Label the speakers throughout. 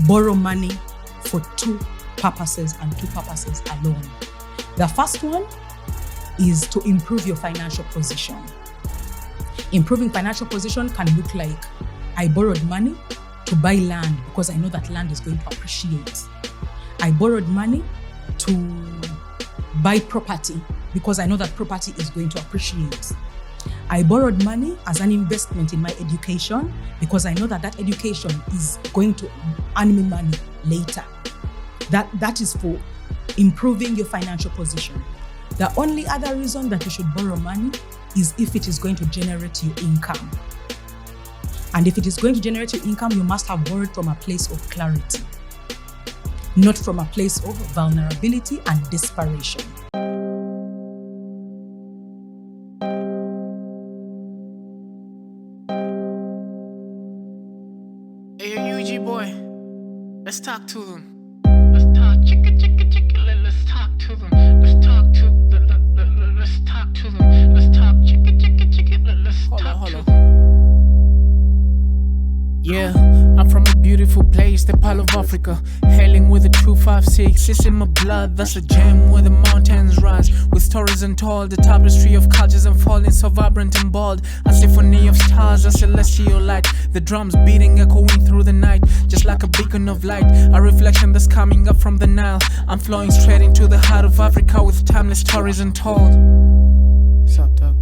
Speaker 1: borrow money for two purposes and two purposes alone. The first one is to improve your financial position. Improving financial position can look like I borrowed money to buy land because I know that land is going to appreciate. I borrowed money to buy property because I know that property is going to appreciate. I borrowed money as an investment in my education because I know that that education is going to earn me money later. That is for improving your financial position. The only other reason that you should borrow money is if it is going to generate you income. And if it is going to generate you income, you must have borrowed from a place of clarity, not from a place of vulnerability and desperation.
Speaker 2: Hey, UG boy, let's talk to them. Let's talk, chicka, let's talk to them. Let's talk to them. Let's talk to them. Let's talk, chicka, let's talk to them. Yeah, I'm from a beautiful place, the Pearl of Africa. Hailing with a 256, it's in my blood, that's a gem where the mountains rise. With stories untold, the tapestry of cultures unfolding, so vibrant and bold. A symphony of stars, a celestial light. The drums beating, echoing through the night, just like a beacon of light. A reflection that's coming up from the Nile. I'm flowing straight into the heart of Africa with timeless stories untold. What's up, dog?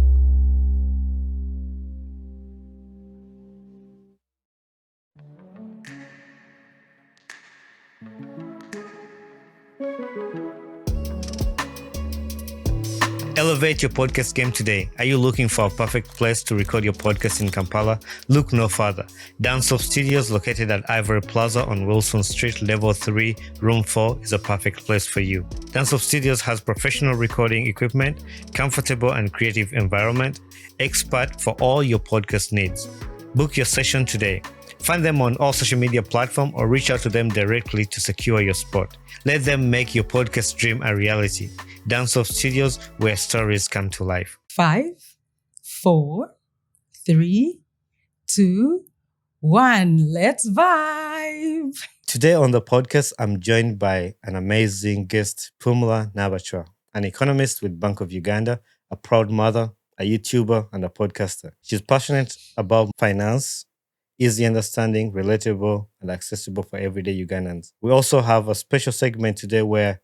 Speaker 3: Elevate your podcast game today. Are you looking for a perfect place to record your podcast in Kampala? Look no further. Dance-Off Studios, located at Ivory Plaza on Wilson Street, Level 3, Room 4, is a perfect place for you. Dance-Off Studios has professional recording equipment, comfortable and creative environment, expert for all your podcast needs. Book your session today. Find them on all social media platforms or reach out to them directly to secure your spot. Let them make your podcast dream a reality. Dance-Off Studios, where stories come to life.
Speaker 1: 5, 4, 3, 2, 1. Let's vibe.
Speaker 3: Today on the podcast, I'm joined by an amazing guest, Pumla Nabachwa, an economist with Bank of Uganda, a proud mother, a YouTuber, and a podcaster. She's passionate about finance, easy understanding, relatable, and accessible for everyday Ugandans. We also have a special segment today where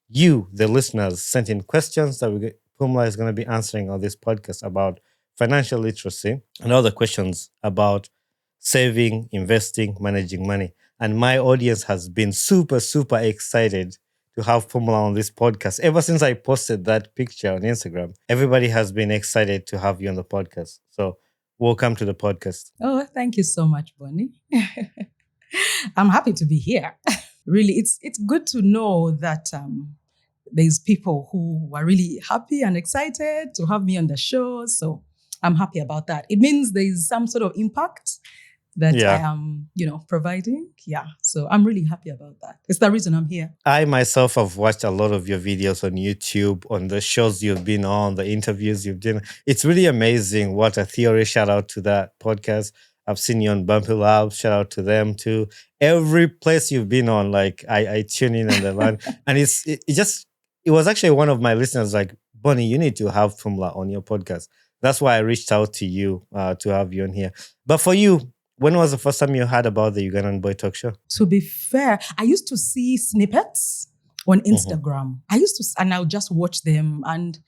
Speaker 3: you, the listeners, sent in questions that Pumla is going to be answering on this podcast about financial literacy and other questions about saving, investing, managing money. And my audience has been super, super excited to have Pumla on this podcast. Ever since I posted that picture on Instagram, everybody has been excited to have you on the podcast. So welcome to the podcast.
Speaker 1: Oh, thank you so much, Bonnie. I'm happy to be here. Really, it's good to know that there's people who are really happy and excited to have me on the show. So I'm happy about that. It means there's some sort of impact that I am, providing. Yeah. So I'm really happy about that. It's the reason I'm here.
Speaker 3: I myself have watched a lot of your videos on YouTube, on the shows you've been on, the interviews you've done. It's really amazing. What a theory. Shout out to that podcast. I've seen you on Bumpy Labs. Shout out to them too. Every place you've been on, like I tune in and the line. And it was actually one of my listeners like, Bonnie, you need to have Pumla on your podcast. That's why I reached out to you to have you on here. But for you, when was the first time you heard about the Ugandan Boy Talk Show?
Speaker 1: To be fair, I used to see snippets on Instagram. And I'll just watch them, and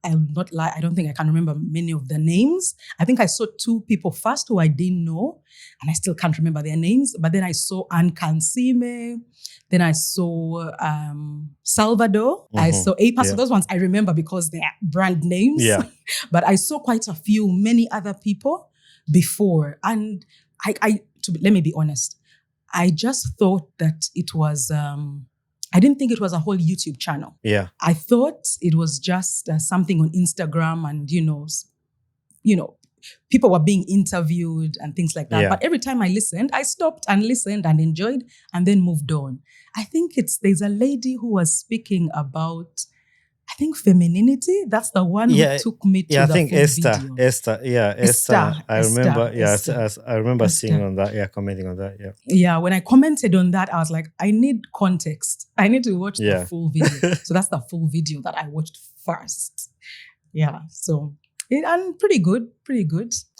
Speaker 1: I'll not lie, I don't think I can remember many of the names. I think I saw 2 people first who I didn't know, and I still can't remember their names. But then I saw Ann Kansime, then I saw Salvador, I saw APA. So those ones I remember because they are brand names.
Speaker 3: Yeah.
Speaker 1: But I saw quite a few, many other people before. And let me be honest, I just thought that it was... I didn't think it was a whole YouTube channel.
Speaker 3: Yeah.
Speaker 1: I thought it was just something on Instagram and, people were being interviewed and things like that.
Speaker 3: Yeah.
Speaker 1: But every time I listened, I stopped and listened and enjoyed and then moved on. I think there's a lady who was speaking about I think femininity. That's the one who took me to
Speaker 3: I
Speaker 1: the
Speaker 3: think
Speaker 1: full
Speaker 3: Esther.
Speaker 1: video.
Speaker 3: Esther. I remember.
Speaker 1: Esther.
Speaker 3: I remember seeing
Speaker 1: Esther.
Speaker 3: on that. Yeah, commenting on that. Yeah.
Speaker 1: Yeah, when I commented on that, I was like, I need context. I need to watch the
Speaker 3: Yeah.
Speaker 1: full video. So that's the full video that I watched first. Yeah, so and pretty good.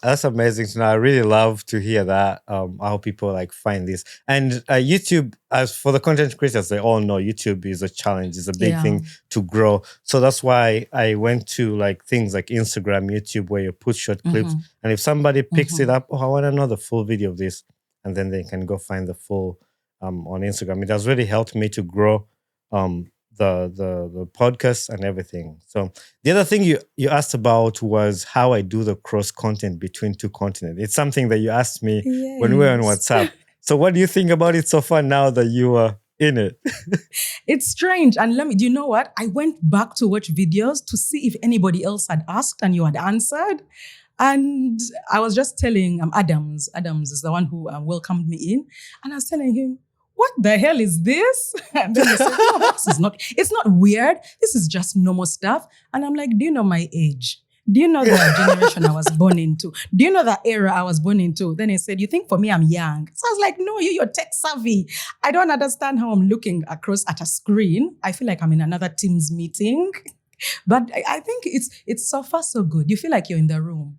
Speaker 3: That's amazing to know. I really love to hear that. How people like find this. And YouTube, as for the content creators, they all know YouTube is a challenge. It's a big thing to grow. So that's why I went to like things like Instagram, YouTube, where you put short clips. And if somebody picks it up, I want to know the full video of this, and then they can go find the full on Instagram. It has really helped me to grow the podcast and everything. So the other thing you asked about was how I do the cross content between two continents. It's something that you asked me when we were on WhatsApp. So what do you think about it so far now that you are in it?
Speaker 1: It's strange. And do you know what? I went back to watch videos to see if anybody else had asked and you had answered. And I was just telling Adams is the one who welcomed me in. And I was telling him, what the hell is this? And then he said, no, it's not weird. This is just normal stuff. And I'm like, do you know my age? Do you know the generation I was born into? Do you know the era I was born into? Then he said, you think for me I'm young? So I was like, no, you're tech savvy. I don't understand how I'm looking across at a screen. I feel like I'm in another Teams meeting. But I think it's so far so good. You feel like you're in the room.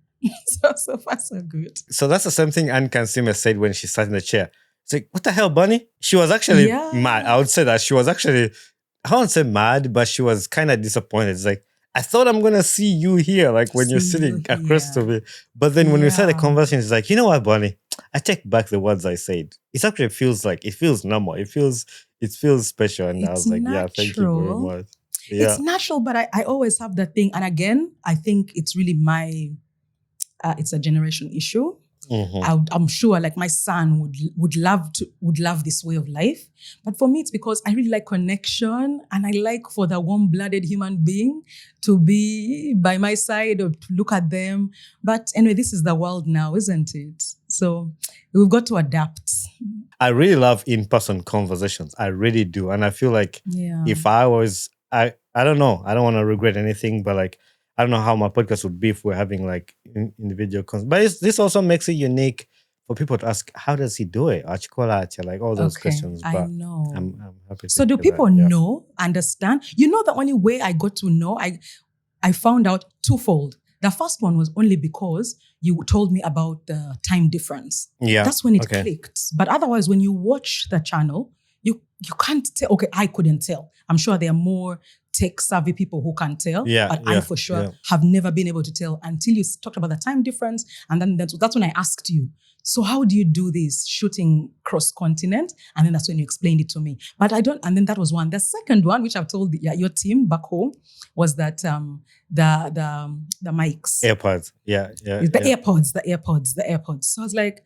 Speaker 1: so far so good.
Speaker 3: So that's the same thing Anne Kansime said when she sat in the chair. It's like, what the hell, Bunny? She was actually mad. I would say that she was actually, I won't say mad, but she was kind of disappointed. It's like, I thought I'm going to see you here, like when you're sitting across to me. But then when we started the conversation, it's like, you know what, Bunny? I take back the words I said. It actually feels normal. It feels special. And I was like, yeah, thank you very much. Yeah.
Speaker 1: It's natural, but I always have that thing. And again, I think it's really it's a generation issue. I'm sure like my son would love this way of life. But for me, it's because I really like connection and I like for the warm-blooded human being to be by my side or to look at them. But anyway, this is the world now, isn't it? So we've got to adapt.
Speaker 3: I really love in-person conversations. I really do. And I feel like if I was, I don't know, I don't want to regret anything, but like, I don't know how my podcast would be if we're having like individual But this also makes it unique for people to ask, how does he do it? Like all those questions. But
Speaker 1: I know.
Speaker 3: I'm happy to
Speaker 1: So do people know, understand? You know, the only way I got to know, I found out twofold. The first one was only because you told me about the time difference.
Speaker 3: Yeah.
Speaker 1: That's when it clicked. But otherwise, when you watch the channel, you can't tell. Okay, I couldn't tell. I'm sure there are more tech-savvy people who can tell, but I for sure have never been able to tell until you talked about the time difference. And then that's when I asked you, so how do you do this shooting cross-continent? And then that's when you explained it to me. But I don't, and then that was one. The second one, which I've told your team back home, was that the mics.
Speaker 3: AirPods,
Speaker 1: The AirPods. So I was like,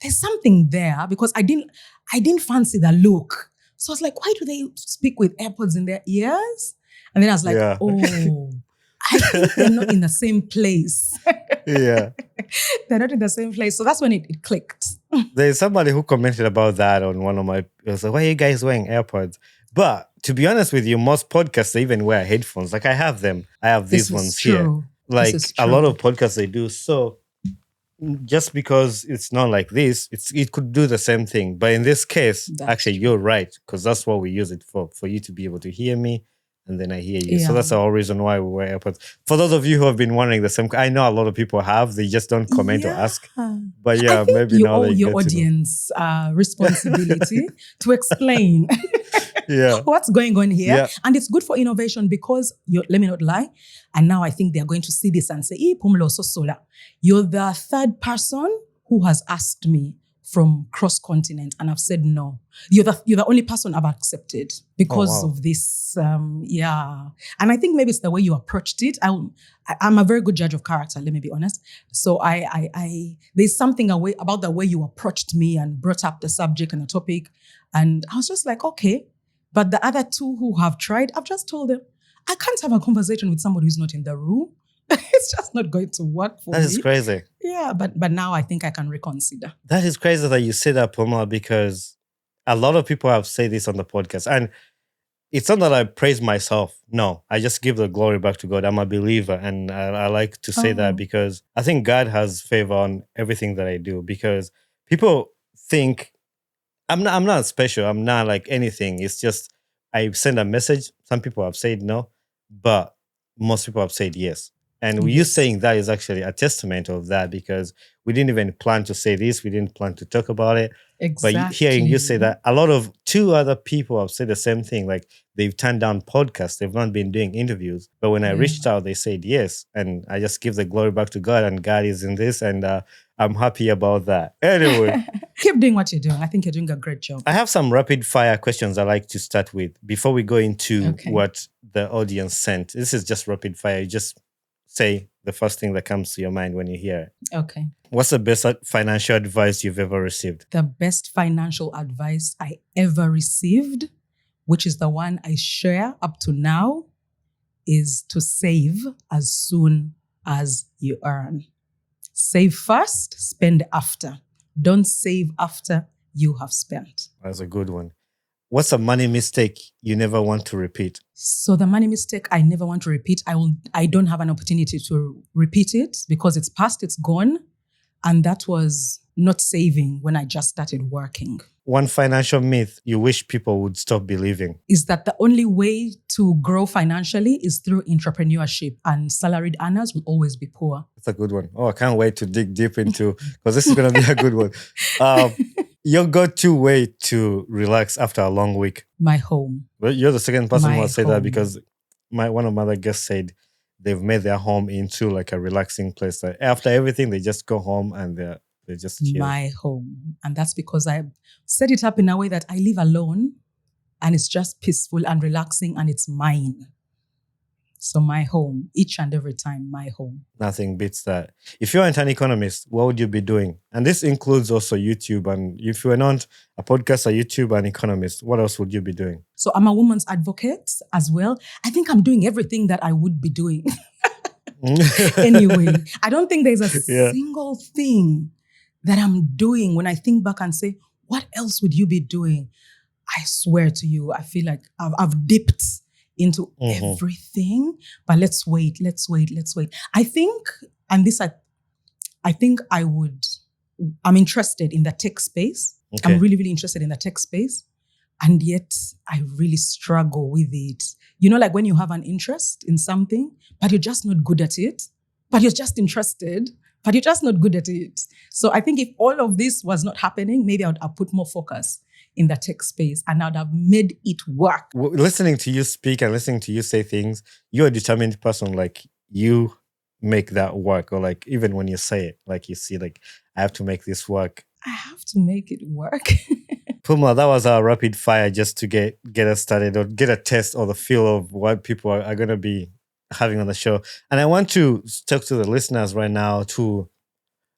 Speaker 1: there's something there because I didn't fancy the look. So I was like, why do they speak with AirPods in their ears? And then I was like, I think they're not in the same place.
Speaker 3: They're
Speaker 1: not in the same place. So that's when it clicked.
Speaker 3: There's somebody who commented about that on one of my, it was like, why are you guys wearing AirPods? But to be honest with you, most podcasts, they even wear headphones. Like I have them. I have these ones here. Like a lot of podcasts, they do. So just because it's not like this, it could do the same thing. But in this case, actually, you're right, because that's what we use it for you to be able to hear me, and then I hear you. So that's the whole reason why we wear AirPods. For those of you who have been wondering the same, I know a lot of people have, they just don't comment or ask. But
Speaker 1: I think
Speaker 3: maybe
Speaker 1: you
Speaker 3: now
Speaker 1: owe
Speaker 3: they
Speaker 1: your
Speaker 3: get
Speaker 1: audience responsibility to explain what's going on here. And it's good for innovation because, let me not lie, and now I think they're going to see this and say, Pumla Sosola, you're the third person who has asked me from cross-continent, and I've said no. You're the only person I've accepted because of this. And I think maybe it's the way you approached it. I'm a very good judge of character, let me be honest. So there's something about the way you approached me and brought up the subject and the topic. And I was just like, okay. But the other two who have tried, I've just told them, I can't have a conversation with somebody who's not in the room. It's just not going to work for me.
Speaker 3: That is crazy.
Speaker 1: Yeah, but now I think I can reconsider.
Speaker 3: That is crazy that you say that, Pumla, because a lot of people have said this on the podcast. And it's not that I praise myself. No, I just give the glory back to God. I'm a believer, and I like to say that because I think God has favor on everything that I do. Because people think I'm not special. I'm not like anything. It's just I send a message. Some people have said no, but most people have said yes. And you
Speaker 1: Yes.
Speaker 3: saying that is actually a testament of that because we didn't even plan to say this. We didn't plan to talk about it.
Speaker 1: Exactly.
Speaker 3: But hearing you say that, a lot of two other people have said the same thing. Like they've turned down podcasts. They've not been doing interviews. But when I reached out, they said yes. And I just give the glory back to God, and God is in this. And I'm happy about that. Anyway.
Speaker 1: Keep doing what you're doing. I think you're doing a great job.
Speaker 3: I have some rapid fire questions I like to start with before we go into what the audience sent. This is just rapid fire. You just say the first thing that comes to your mind when you hear it.
Speaker 1: Okay.
Speaker 3: What's the best financial advice you've ever received?
Speaker 1: The best financial advice I ever received, which is the one I share up to now, is to save as soon as you earn. Save first, spend after. Don't save after you have spent.
Speaker 3: That's a good one. What's a money mistake you never want to repeat?
Speaker 1: So the money mistake I never want to repeat, I don't have an opportunity to repeat it because it's past, it's gone. And that was not saving when I just started working.
Speaker 3: One financial myth you wish people would stop believing?
Speaker 1: Is that the only way to grow financially is through entrepreneurship, and salaried earners will always be poor.
Speaker 3: That's a good one. Oh, I can't wait to dig deep into, because this is going to be a good one. Your go-to way to relax after a long week?
Speaker 1: My home.
Speaker 3: Well, you're the second person who will say that
Speaker 1: home.
Speaker 3: because one of my other guests said they've made their home into like a relaxing place. Like after everything, they just go home and they just chill.
Speaker 1: My home. And that's because I set it up in a way that I live alone and it's just peaceful and relaxing and it's mine. So my home, each and every time, my home.
Speaker 3: Nothing beats that. If you weren't an economist, what would you be doing? And this includes also YouTube. And if you were not a podcaster, YouTube, and economist, what else would you be doing?
Speaker 1: So I'm a woman's advocate as well. I think I'm doing everything that I would be doing. Anyway, I don't think there's a single thing that I'm doing when I think back and say, what else would you be doing? I swear to you, I feel like I've dipped into everything, but let's wait. I think, and this, I think I'm interested in the tech space. Okay. I'm really, really interested in the tech space. And yet I really struggle with it. You know, like when you have an interest in something, but you're just not good at it, but you're just interested, but you're just not good at it. So I think if all of this was not happening, maybe I'd put more focus in the tech space and I'd have made it work.
Speaker 3: Listening to you speak and listening to you say things, you're a determined person. Like you make that work, or like even when you say it, like you see, like I have to make this work.
Speaker 1: I have to make it work.
Speaker 3: Pumla, that was our rapid fire just to get us started or get a test or the feel of what people are going to be having on the show. And I want to talk to the listeners right now to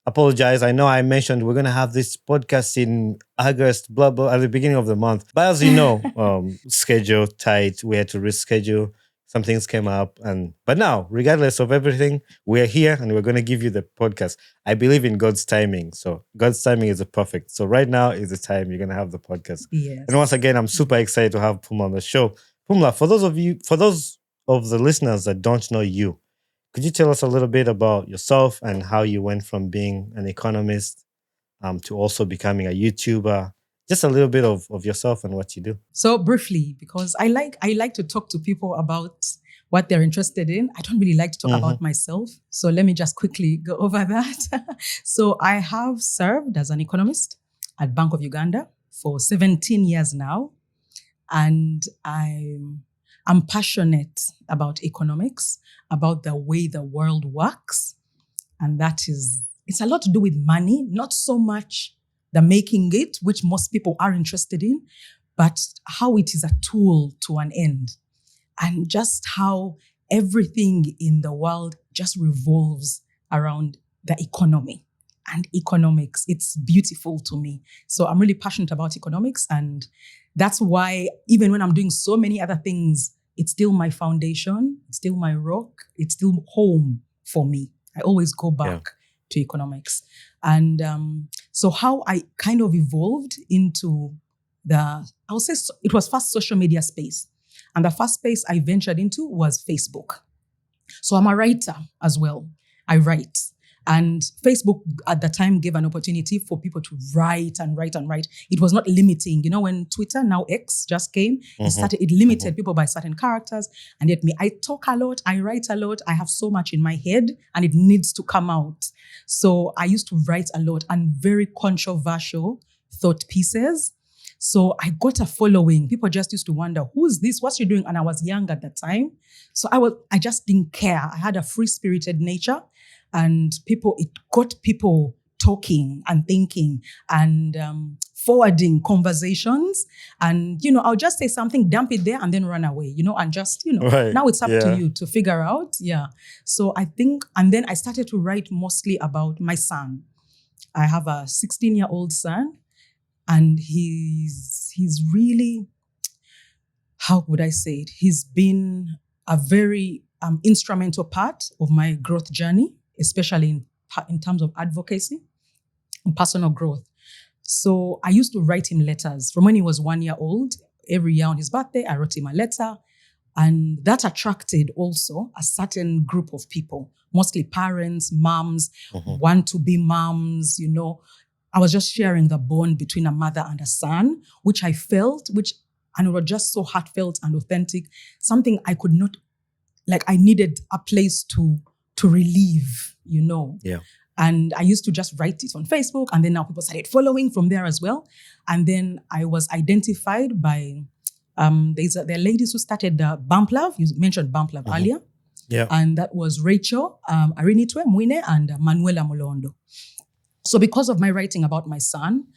Speaker 3: apologize. I know I mentioned we're going to have this podcast in August, blah, blah, at the beginning of the month. But as you know, schedule tight. We had to reschedule. Some things came up. But now, regardless of everything, we're here and we're going to give you the podcast. I believe in God's timing. So God's timing is perfect. So right now is the time you're going to have the podcast.
Speaker 1: Yes.
Speaker 3: And once again, I'm super excited to have Pumla on the show. Pumla, for those of the listeners that don't know you, could you tell us a little bit about yourself and how you went from being an economist to also becoming a YouTuber? Just a little bit of yourself and what you do. So
Speaker 1: briefly, because I like to talk to people about what they're interested in. I don't really like to talk about myself. So let me just quickly go over that. So I have served as an economist at Bank of Uganda for 17 years now. And I'm passionate about economics, about the way the world works. And it's a lot to do with money, not so much the making it, which most people are interested in, but how it is a tool to an end. And just how everything in the world just revolves around the economy and economics. It's beautiful to me. So I'm really passionate about economics. And that's why even when I'm doing so many other things, it's still my foundation, it's still my rock, it's still home for me. I always go back to economics. And so how I kind of evolved into I would say it was first social media space. And the first space I ventured into was Facebook. So I'm a writer as well. I write. And Facebook at the time gave an opportunity for people to write and write and write. It was not limiting. You know, when Twitter, now X, just came, it limited people by certain characters. And yet me, I talk a lot, I write a lot, I have so much in my head and it needs to come out. So I used to write a lot and very controversial thought pieces. So I got a following. People just used to wonder, who's this? What's she doing? And I was young at the time. So I just didn't care. I had a free-spirited nature. And it got people talking and thinking and forwarding conversations. And, I'll just say something, dump it there and then run away, and just,
Speaker 3: Right.
Speaker 1: Now it's up to you to figure out. Yeah. So I think, and then I started to write mostly about my son. I have a 16-year-old son and he's really, how would I say it? He's been a very instrumental part of my growth journey, especially in terms of advocacy and personal growth. So I used to write him letters from when he was 1 year old. Every year on his birthday, I wrote him a letter. And that attracted also a certain group of people, mostly parents, moms, want-to-be moms, I was just sharing the bond between a mother and a son, which I felt, and it was just so heartfelt and authentic, something I could not, I needed a place to relieve,
Speaker 3: Yeah.
Speaker 1: And I used to just write it on Facebook, and then now people started following from there as well. And then I was identified by, there are ladies who started Bump Love. You mentioned Bump Love earlier.
Speaker 3: Yeah.
Speaker 1: And that was Rachel, Arinitwe Mwine, and Manuela Molondo. So because of my writing about my son,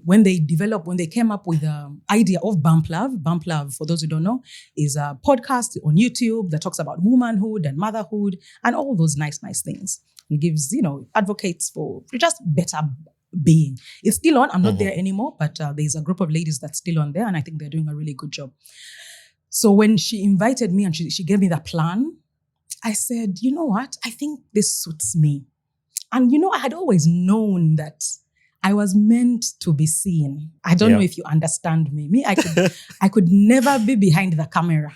Speaker 1: when they came up with the idea of Bump Love, for those who don't know, is a podcast on YouTube that talks about womanhood and motherhood and all those nice things. It gives, advocates for just better being. It's still on. I'm not there anymore, but there's a group of ladies that's still on there and I think they're doing a really good job. So when she invited me and she gave me the plan, I said, you know what? I think this suits me. And, I had always known that I was meant to be seen. I don't know if you understand me. I could never be behind the camera.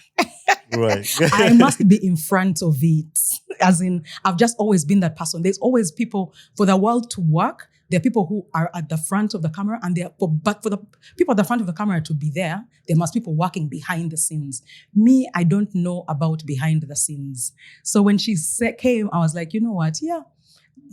Speaker 3: Right.
Speaker 1: I must be in front of it. As in, I've just always been that person. There's always people, for the world to work, there are people who are at the front of the camera, and but for the people at the front of the camera to be there must be people working behind the scenes. Me, I don't know about behind the scenes. So when she came, I was like, you know what? Yeah.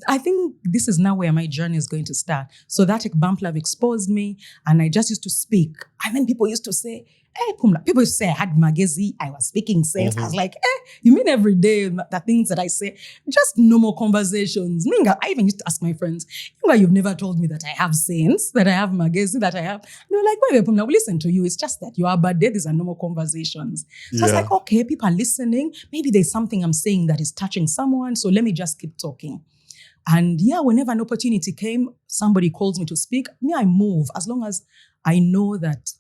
Speaker 1: I think this is now where my journey is going to start. So that Bump Love exposed me, and I just used to speak. And then people used to say, hey, Pumla. People used to say I had magazine, I was speaking sense. I was like, you mean every day the things that I say? Just normal conversations. I even used to ask my friends, you've never told me that I have sense, that I have magazine, that I have. They were like, wait, Pumla, we listen to you. It's just that you are bad. These are normal conversations. So I was like, okay, people are listening. Maybe there's something I'm saying that is touching someone. So let me just keep talking. And whenever an opportunity came, somebody calls me to speak, I move as long as I know that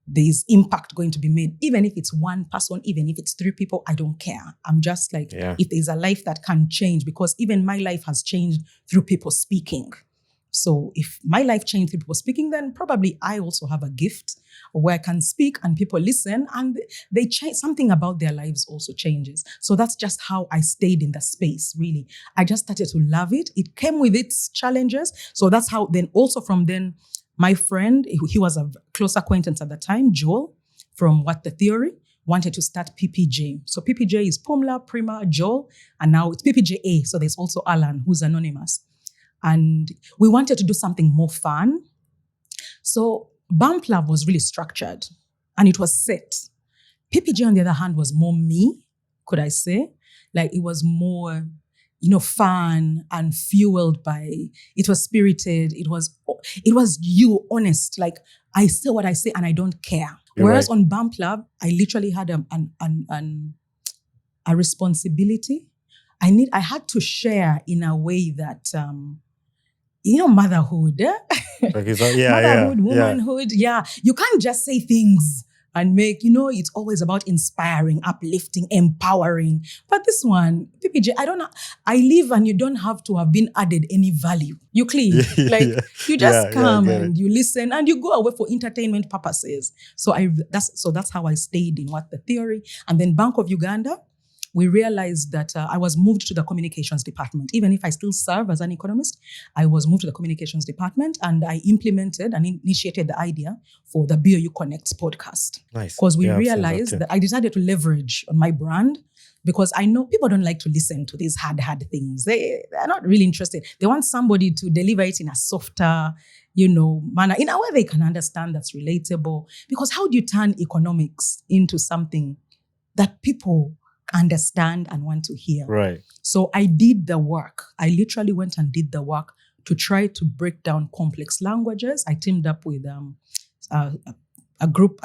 Speaker 1: there's impact going to be made. Even if it's one person, even if it's 3 people, I don't care. I'm just like, if there's a life that can change, because even my life has changed through people speaking. So if my life changed through people speaking, then probably I also have a gift where I can speak and people listen and they change, something about their lives also changes. So that's just how I stayed in the space, really. I just started to love it. It came with its challenges. So that's how then also from then, my friend, he was a close acquaintance at the time, Joel, from What the Theory, wanted to start PPJ. So PPJ is Pumla, Prima, Joel, and now it's PPJA. So there's also Alan, who's anonymous. And we wanted to do something more fun. So Bump Love was really structured and it was set. PPJ, on the other hand, was more me, could I say? It was more, fun and fueled by, it was spirited. It was you, honest. I say what I say and I don't care. Whereas on Bump Love, I literally had a responsibility. I had to share in a way that, motherhood. Motherhood, womanhood. Yeah. You can't just say things and make, it's always about inspiring, uplifting, empowering. But this one, PPJ, I live and you don't have to have been added any value. You clean. You just come and you listen and you go away for entertainment purposes. So that's how I stayed in what the theory. And then Bank of Uganda, we realized that I was moved to the communications department. Even if I still serve as an economist, I was moved to the communications department and I implemented and initiated the idea for the BOU Connects podcast.
Speaker 3: Nice.
Speaker 1: Because we realized that I decided to leverage on my brand because I know people don't like to listen to these hard things. They're not really interested. They want somebody to deliver it in a softer, manner, in a way they can understand that's relatable. Because how do you turn economics into something that people understand and want to hear?
Speaker 3: Right.
Speaker 1: So I did the work. I literally went and did the work to try to break down complex languages. I teamed up with a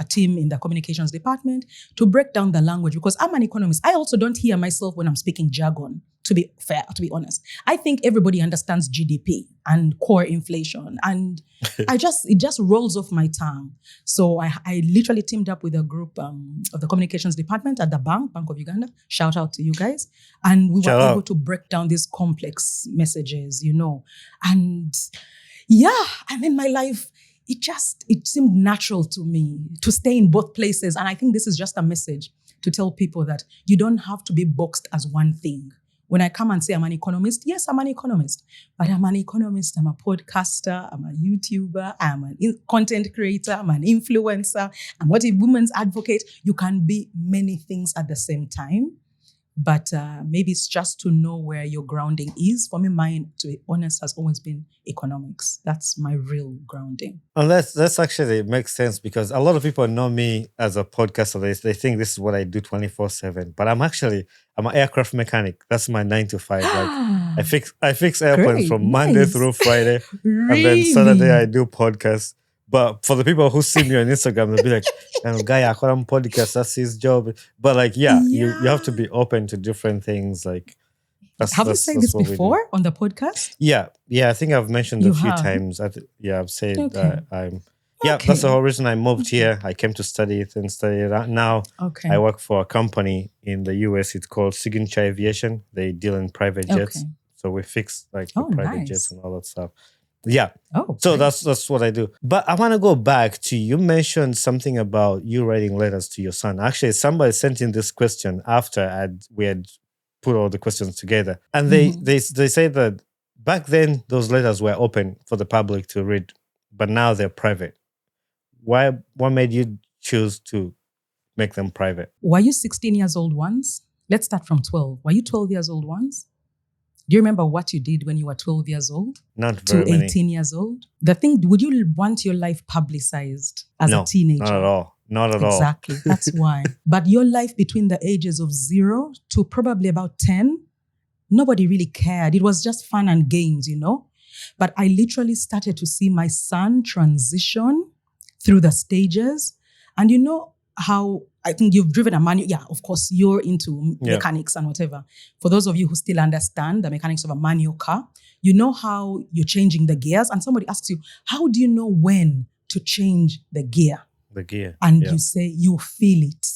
Speaker 1: team in the communications department to break down the language because I'm an economist. I also don't hear myself when I'm speaking jargon, to be fair, to be honest. I think everybody understands GDP and core inflation and it just rolls off my tongue. So I literally teamed up with a group of the communications department at the Bank of Uganda. Shout out to you guys. And we were able to break down these complex messages, And and then my life, it seemed natural to me to stay in both places. And I think this is just a message to tell people that you don't have to be boxed as one thing. When I come and say I'm an economist, yes, I'm an economist. But I'm an economist, I'm a podcaster, I'm a YouTuber, I'm a content creator, I'm an influencer, I'm a women's advocate. You can be many things at the same time. But maybe it's just to know where your grounding is. For me, mine, to be honest, has always been economics. That's my real grounding.
Speaker 3: And that's actually makes sense because a lot of people know me as a podcaster. They think this is what I do 24/7. But I'm an aircraft mechanic. That's my 9 to 5. Like I fix airplanes from Monday through Friday.
Speaker 1: Really?
Speaker 3: And then Saturday I do podcasts. But for the people who see me on Instagram, they'll be like, guy, I call him podcast, that's his job. But you have to be open to different things. Like,
Speaker 1: have you said this before on the podcast?
Speaker 3: Yeah, I think I've mentioned a few times. I've said that I'm. Yeah, that's the whole reason I moved here. I came to study it and study it. Now I work for a company in the US. It's called Signature Aviation. They deal in private jets. So we fix the private jets and all that stuff. Yeah. So that's what I do. But I want to go back to, you mentioned something about you writing letters to your son. Actually, somebody sent in this question after we had put all the questions together. And they say that back then those letters were open for the public to read, but now they're private. What made you choose to make them private?
Speaker 1: Were you 16 years old once? Let's start from 12. Were you 12 years old once? Do you remember what you did when you were 12 years old?
Speaker 3: Not very
Speaker 1: to 18 years old? The thing, would you want your life publicized as a teenager?
Speaker 3: Not at all. Not at all.
Speaker 1: Exactly. That's why. But your life between the ages of 0 to probably about 10, nobody really cared. It was just fun and games, But I literally started to see my son transition through the stages. And how I think you've driven a manual. Yeah, of course, you're into mechanics and whatever. For those of you who still understand the mechanics of a manual car, you know how you're changing the gears. And somebody asks you, how do you know when to change the gear?
Speaker 3: The gear.
Speaker 1: And you say, you feel it.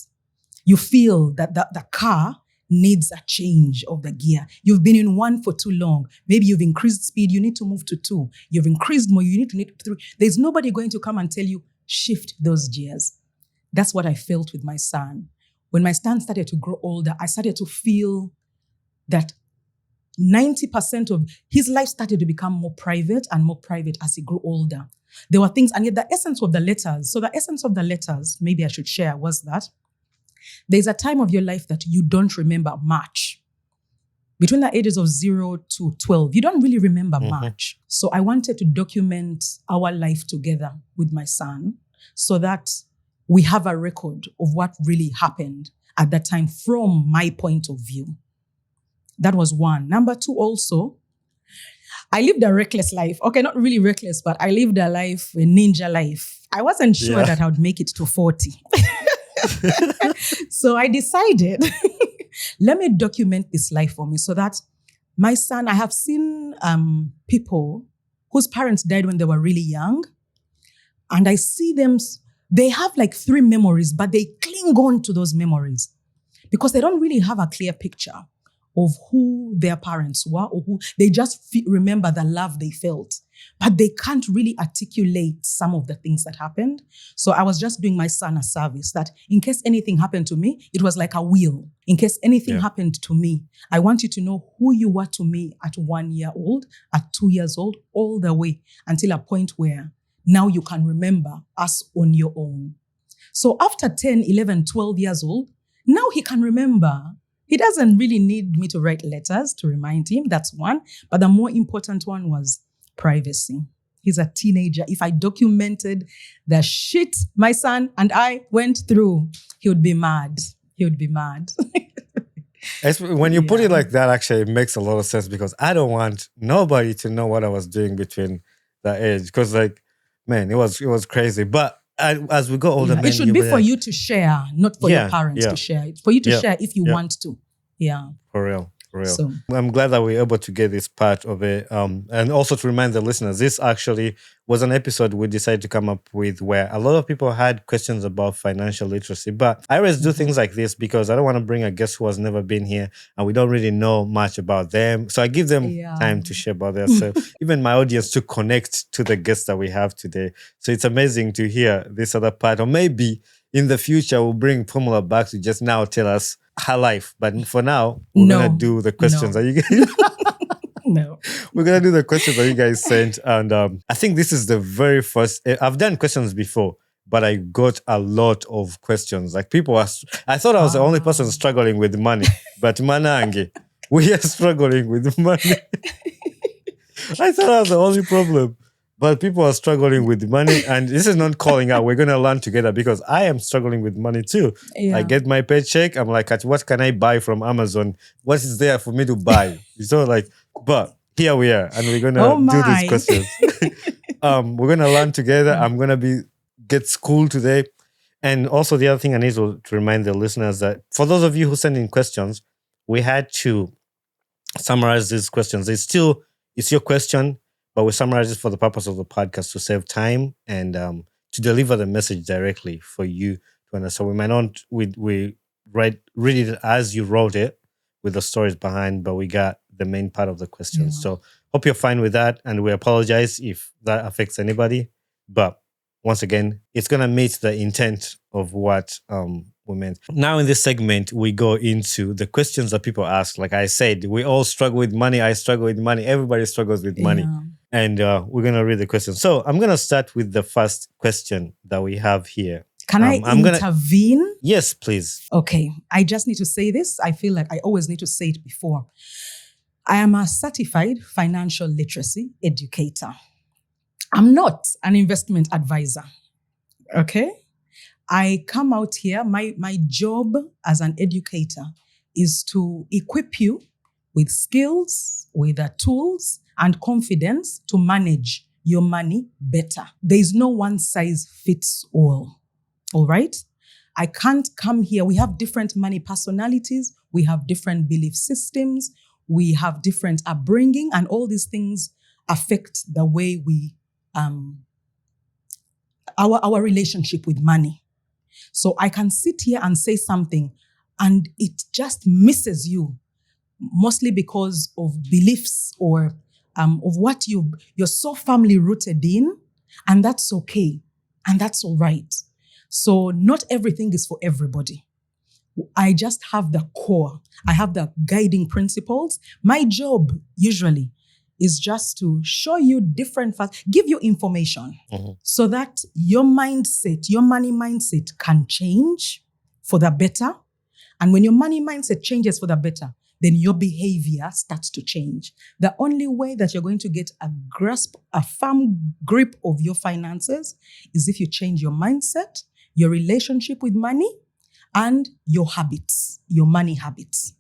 Speaker 1: You feel that the car needs a change of the gear. You've been in 1 for too long. Maybe you've increased speed. You need to move to 2. You've increased more. You need to 3. There's nobody going to come and tell you, shift those gears. That's what I felt with my son. When my son started to grow older, I started to feel that 90% of his life started to become more private and more private as he grew older. There were things, and yet the essence of the letters, maybe I should share, was that there's a time of your life that you don't remember much. Between the ages of 0 to 12, you don't really remember much. So I wanted to document our life together with my son so that we have a record of what really happened at that time from my point of view. That was one. Number 2, also, I lived a reckless life. Okay, not really reckless, but I lived a ninja life. I wasn't sure that I would make it to 40. So I decided, let me document this life for me so that my son, I have seen people whose parents died when they were really young, and I see them they have like 3 memories, but they cling on to those memories because they don't really have a clear picture of who their parents were or who they just remember the love they felt, but they can't really articulate some of the things that happened. So I was just doing my son a service that in case anything happened to me, it was like a will. In case anything happened to me, I want you to know who you were to me at 1 year old, at 2 years old, all the way until a point where now you can remember us on your own. So after 10, 11, 12 years old, now he can remember. He doesn't really need me to write letters to remind him. That's one. But the more important one was privacy. He's a teenager. If I documented the shit my son and I went through, he would be mad. He would be mad.
Speaker 3: When you put it like that, actually, it makes a lot of sense because I don't want nobody to know what I was doing between that age. Because, like, man, it was crazy. But as we go older, man,
Speaker 1: it should be for you to share, not for your parents to share. It's for you to share if you want to. Yeah.
Speaker 3: For real.
Speaker 1: So,
Speaker 3: I'm glad that we were able to get this part of it. And also to remind the listeners, this actually was an episode we decided to come up with where a lot of people had questions about financial literacy. But I always do things like this because I don't want to bring a guest who has never been here and we don't really know much about them. So I give them time to share about themselves, even my audience to connect to the guests that we have today. So it's amazing to hear this other part. Or maybe in the future, we'll bring Pumla back to just now tell us her life. But for now, we're going to do the questions that you guys...
Speaker 1: No.
Speaker 3: We're going to do the questions that you guys sent. And I think this is the very first... I've done questions before, but I got a lot of questions. Like people are... I thought I was the only person struggling with money. But Manange, we are struggling with money. I thought I was the only problem. But people are struggling with money, and this is not calling out. We're going to learn together because I am struggling with money too. I get my paycheck. I'm like, what can I buy from Amazon? What is there for me to buy? So like, but here we are, and we're going to do these questions. We're going to learn together. I'm going to get school today. And also the other thing I need to remind the listeners that for those of you who send in questions, we had to summarize these questions. It's your question, but we summarize it for the purpose of the podcast to save time and to deliver the message directly for you to understand. We might not we read it as you wrote it with the stories behind, but we got the main part of the question. So hope you're fine with that, and we apologize if that affects anybody. But once again, it's gonna meet the intent of what we meant. Now in this segment, we go into the questions that people ask. Like I said, we all struggle with money. I struggle with money. Everybody struggles with money. And we're going to read the questions. So I'm going to start with the first question that we have here.
Speaker 1: Can I intervene?
Speaker 3: Yes, please.
Speaker 1: Okay. I just need to say this. I feel like I always need to say it before. I am a certified financial literacy educator. I'm not an investment advisor. Okay? I come out here. My job as an educator is to equip you with skills, with tools, and confidence to manage your money better. There is no one size fits all. All right? I can't come here. We have different money personalities. We have different belief systems. We have different upbringing, and all these things affect the way we, our relationship with money. So I can sit here and say something and it just misses you, mostly because of beliefs or of what you're so firmly rooted in, and that's okay, and that's all right. So not everything is for everybody. I just have the core. I have the guiding principles. My job usually is just to show you different facts, give you information so that your mindset, your money mindset can change for the better. And when your money mindset changes for the better, then your behavior starts to change. The only way that you're going to get a firm grip of your finances is if you change your mindset, your relationship with money, and your habits, your money habits.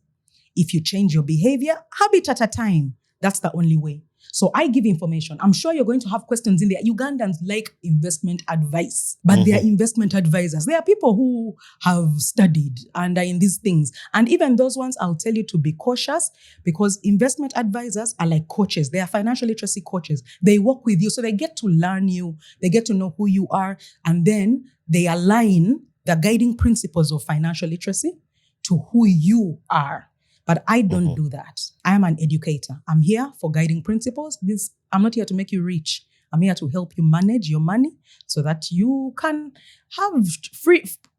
Speaker 1: If you change your behavior, habit at a time, that's the only way. So I give information. I'm sure you're going to have questions in there. Ugandans like investment advice, but they are investment advisors. They are people who have studied and are in these things. And even those ones, I'll tell you to be cautious, because investment advisors are like coaches. They are financial literacy coaches. They work with you. So they get to learn you. They get to know who you are. And then they align the guiding principles of financial literacy to who you are. But I don't do that. I am an educator. I'm here for guiding principles. I'm not here to make you rich. I'm here to help you manage your money so that you can have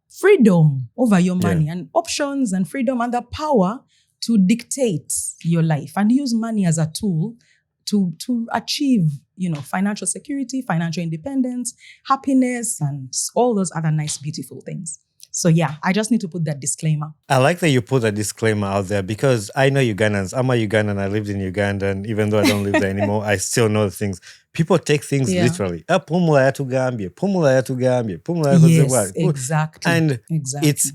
Speaker 1: freedom over your money and options and freedom and the power to dictate your life and use money as a tool to achieve, financial security, financial independence, happiness, and all those other nice, beautiful things. So yeah, I just need to put that disclaimer.
Speaker 3: I like that you put a disclaimer out there, because I know Ugandans. I'm a Ugandan. I lived in Uganda, and even though I don't live there anymore, I still know things. People take things literally. Pumla ya tugambye, Pumla ya tugambye, Pumla ya
Speaker 1: Yes, exactly.
Speaker 3: And it's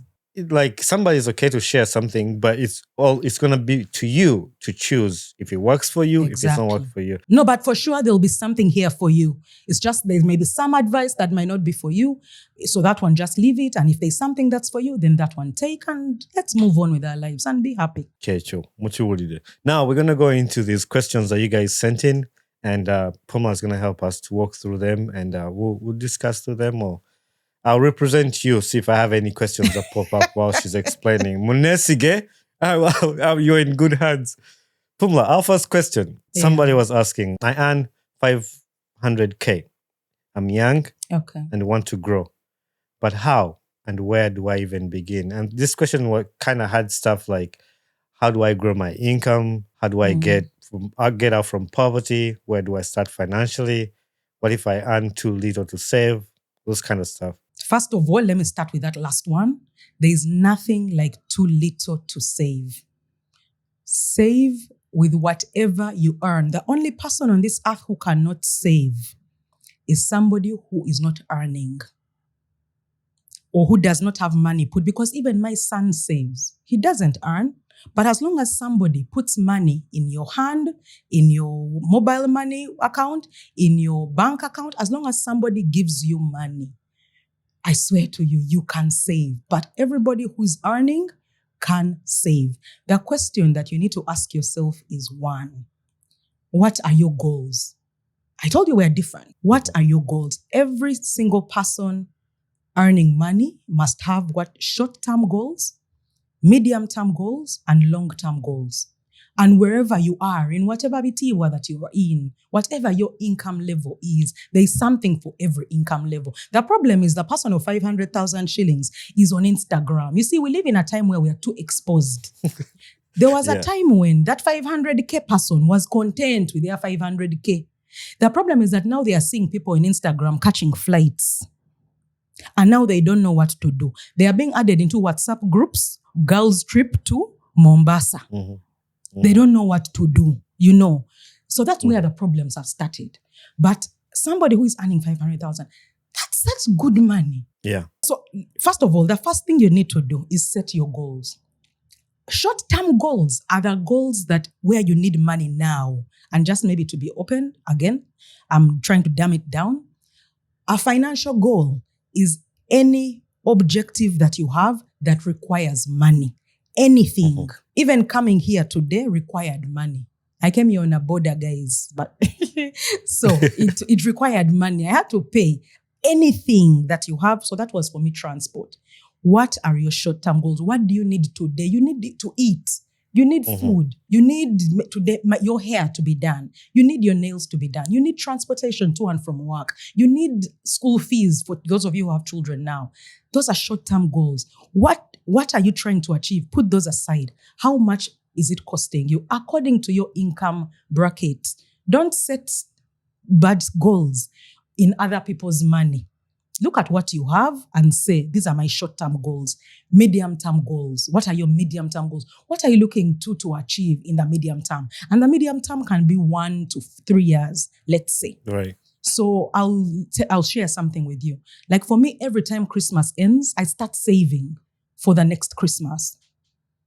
Speaker 3: like somebody is okay to share something, but it's going to be to you to choose if it works for you, if it doesn't work for you.
Speaker 1: No, but for sure there'll be something here for you. It's just there may be some advice that might not be for you. So that one, just leave it. And if there's something that's for you, then that one take, and let's move on with our lives and be happy.
Speaker 3: Now we're going to go into these questions that you guys sent in, and Pumla is going to help us to walk through them, and we'll discuss through them, or I'll represent you, see if I have any questions that pop up while she's explaining. Munesige, you're in good hands. Pumla, our first question. Somebody was asking, I earn 500K. I'm young and want to grow. But how and where do I even begin? And this question kind of had stuff like, how do I grow my income? How do I get out from poverty? Where do I start financially? What if I earn too little to save? Those kind of stuff.
Speaker 1: First of all, let me start with that last one. There is nothing like too little to save. Save with whatever you earn. The only person on this earth who cannot save is somebody who is not earning or who does not have money put, because even my son saves. He doesn't earn, but as long as somebody puts money in your hand, in your mobile money account, in your bank account, as long as somebody gives you money, I swear to you, you can save. But everybody who is earning can save. The question that you need to ask yourself is, one, what are your goals? I told you we're different. What are your goals? Every single person earning money must have what? Short-term goals, medium-term goals, and long-term goals. And wherever you are, in whatever bitiwa that you are in, whatever your income level is, there is something for every income level. The problem is the person of 500,000 shillings is on Instagram. You see, we live in a time where we are too exposed. There was a time when that 500K person was content with their 500K. The problem is that now they are seeing people on Instagram catching flights. And now they don't know what to do. They are being added into WhatsApp groups, girls trip to Mombasa. They don't know what to do, So that's where the problems have started. But somebody who is earning 500,000, that's good money.
Speaker 3: Yeah.
Speaker 1: So first of all, the first thing you need to do is set your goals. Short-term goals are the goals that where you need money now. And just maybe to be open, again, I'm trying to dumb it down. A financial goal is any objective that you have that requires money. Anything. Even coming here today required money. I came here on a border, guys, but so it required money. I had to pay anything that you have. So that was for me transport. What are your short-term goals? What do you need today? You need to eat. You need food. You need your hair to be done. You need your nails to be done. You need transportation to and from work. You need school fees for those of you who have children now. Those are short-term goals. What are you trying to achieve? Put those aside. How much is it costing you according to your income bracket? Don't set bad goals in other people's money. Look at what you have and say, these are my short-term goals, medium-term goals. What are your medium-term goals? What are you looking to achieve in the medium term? And the medium term can be 1 to 3 years, let's say.
Speaker 3: Right.
Speaker 1: So I'll share something with you. Like for me, every time Christmas ends, I start saving for the next Christmas.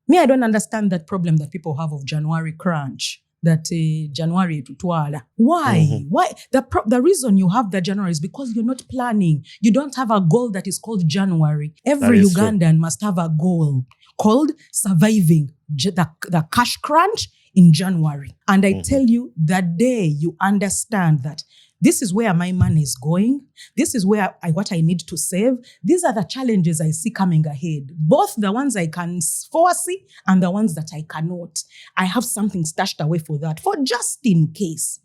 Speaker 1: Me, I don't understand that problem that people have of January crunch. that January to Twala. Why? Why? The reason you have the January is because you're not planning. You don't have a goal that is called January. Every Ugandan must have a goal called surviving the cash crunch in January. And I tell you, the day you understand that this is where my money is going, this is where what I need to save, these are the challenges I see coming ahead, both the ones I can foresee and the ones that I cannot. I have something stashed away for that, for just in case.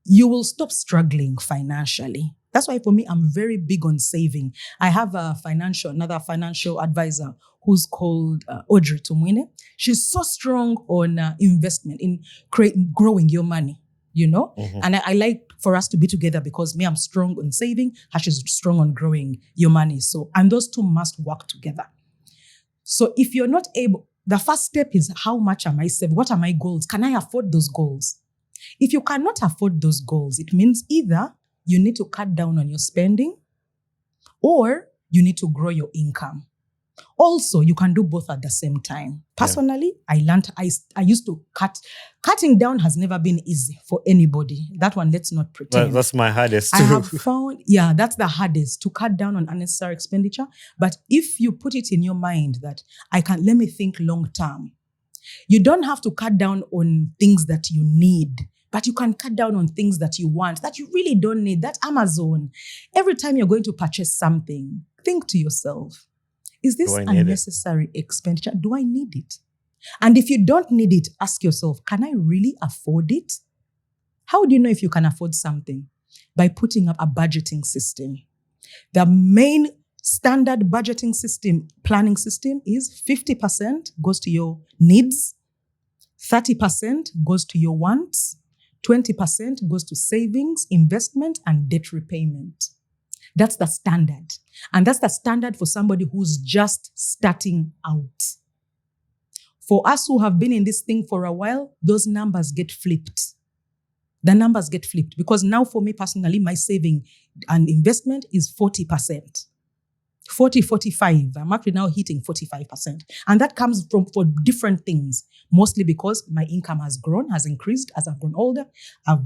Speaker 1: You will stop struggling financially. That's why for me, I'm very big on saving. I have another financial advisor who's called Audrey Tumwine. She's so strong on investment, in growing your money, And I like for us to be together because me, I'm strong on saving, her she's strong on growing your money. So, and those two must work together. So if you're not able, the first step is, how much am I saving? What are my goals? Can I afford those goals? If you cannot afford those goals, it means either you need to cut down on your spending or you need to grow your income. Also, you can do both at the same time. Personally, I learned, I used to cutting down has never been easy for anybody. That one, let's not pretend.
Speaker 3: Well, that's my hardest too.
Speaker 1: I have found, that's the hardest, to cut down on unnecessary expenditure. But if you put it in your mind that let me think long term, you don't have to cut down on things that you need, but you can cut down on things that you want, that you really don't need. That Amazon, every time you're going to purchase something, think to yourself, is this unnecessary expenditure? Do I need it? And if you don't need it, ask yourself, can I really afford it? How do you know if you can afford something? By putting up a budgeting system. The main standard budgeting system, planning system, is 50% goes to your needs, 30% goes to your wants, 20% goes to savings, investment, and debt repayment. That's the standard. And that's the standard for somebody who's just starting out. For us who have been in this thing for a while, those numbers get flipped. The numbers get flipped because now for me personally, my saving and investment is 40%. 40, 45. I'm actually now hitting 45%. And that comes for different things, mostly because my income has increased as I've grown older. I've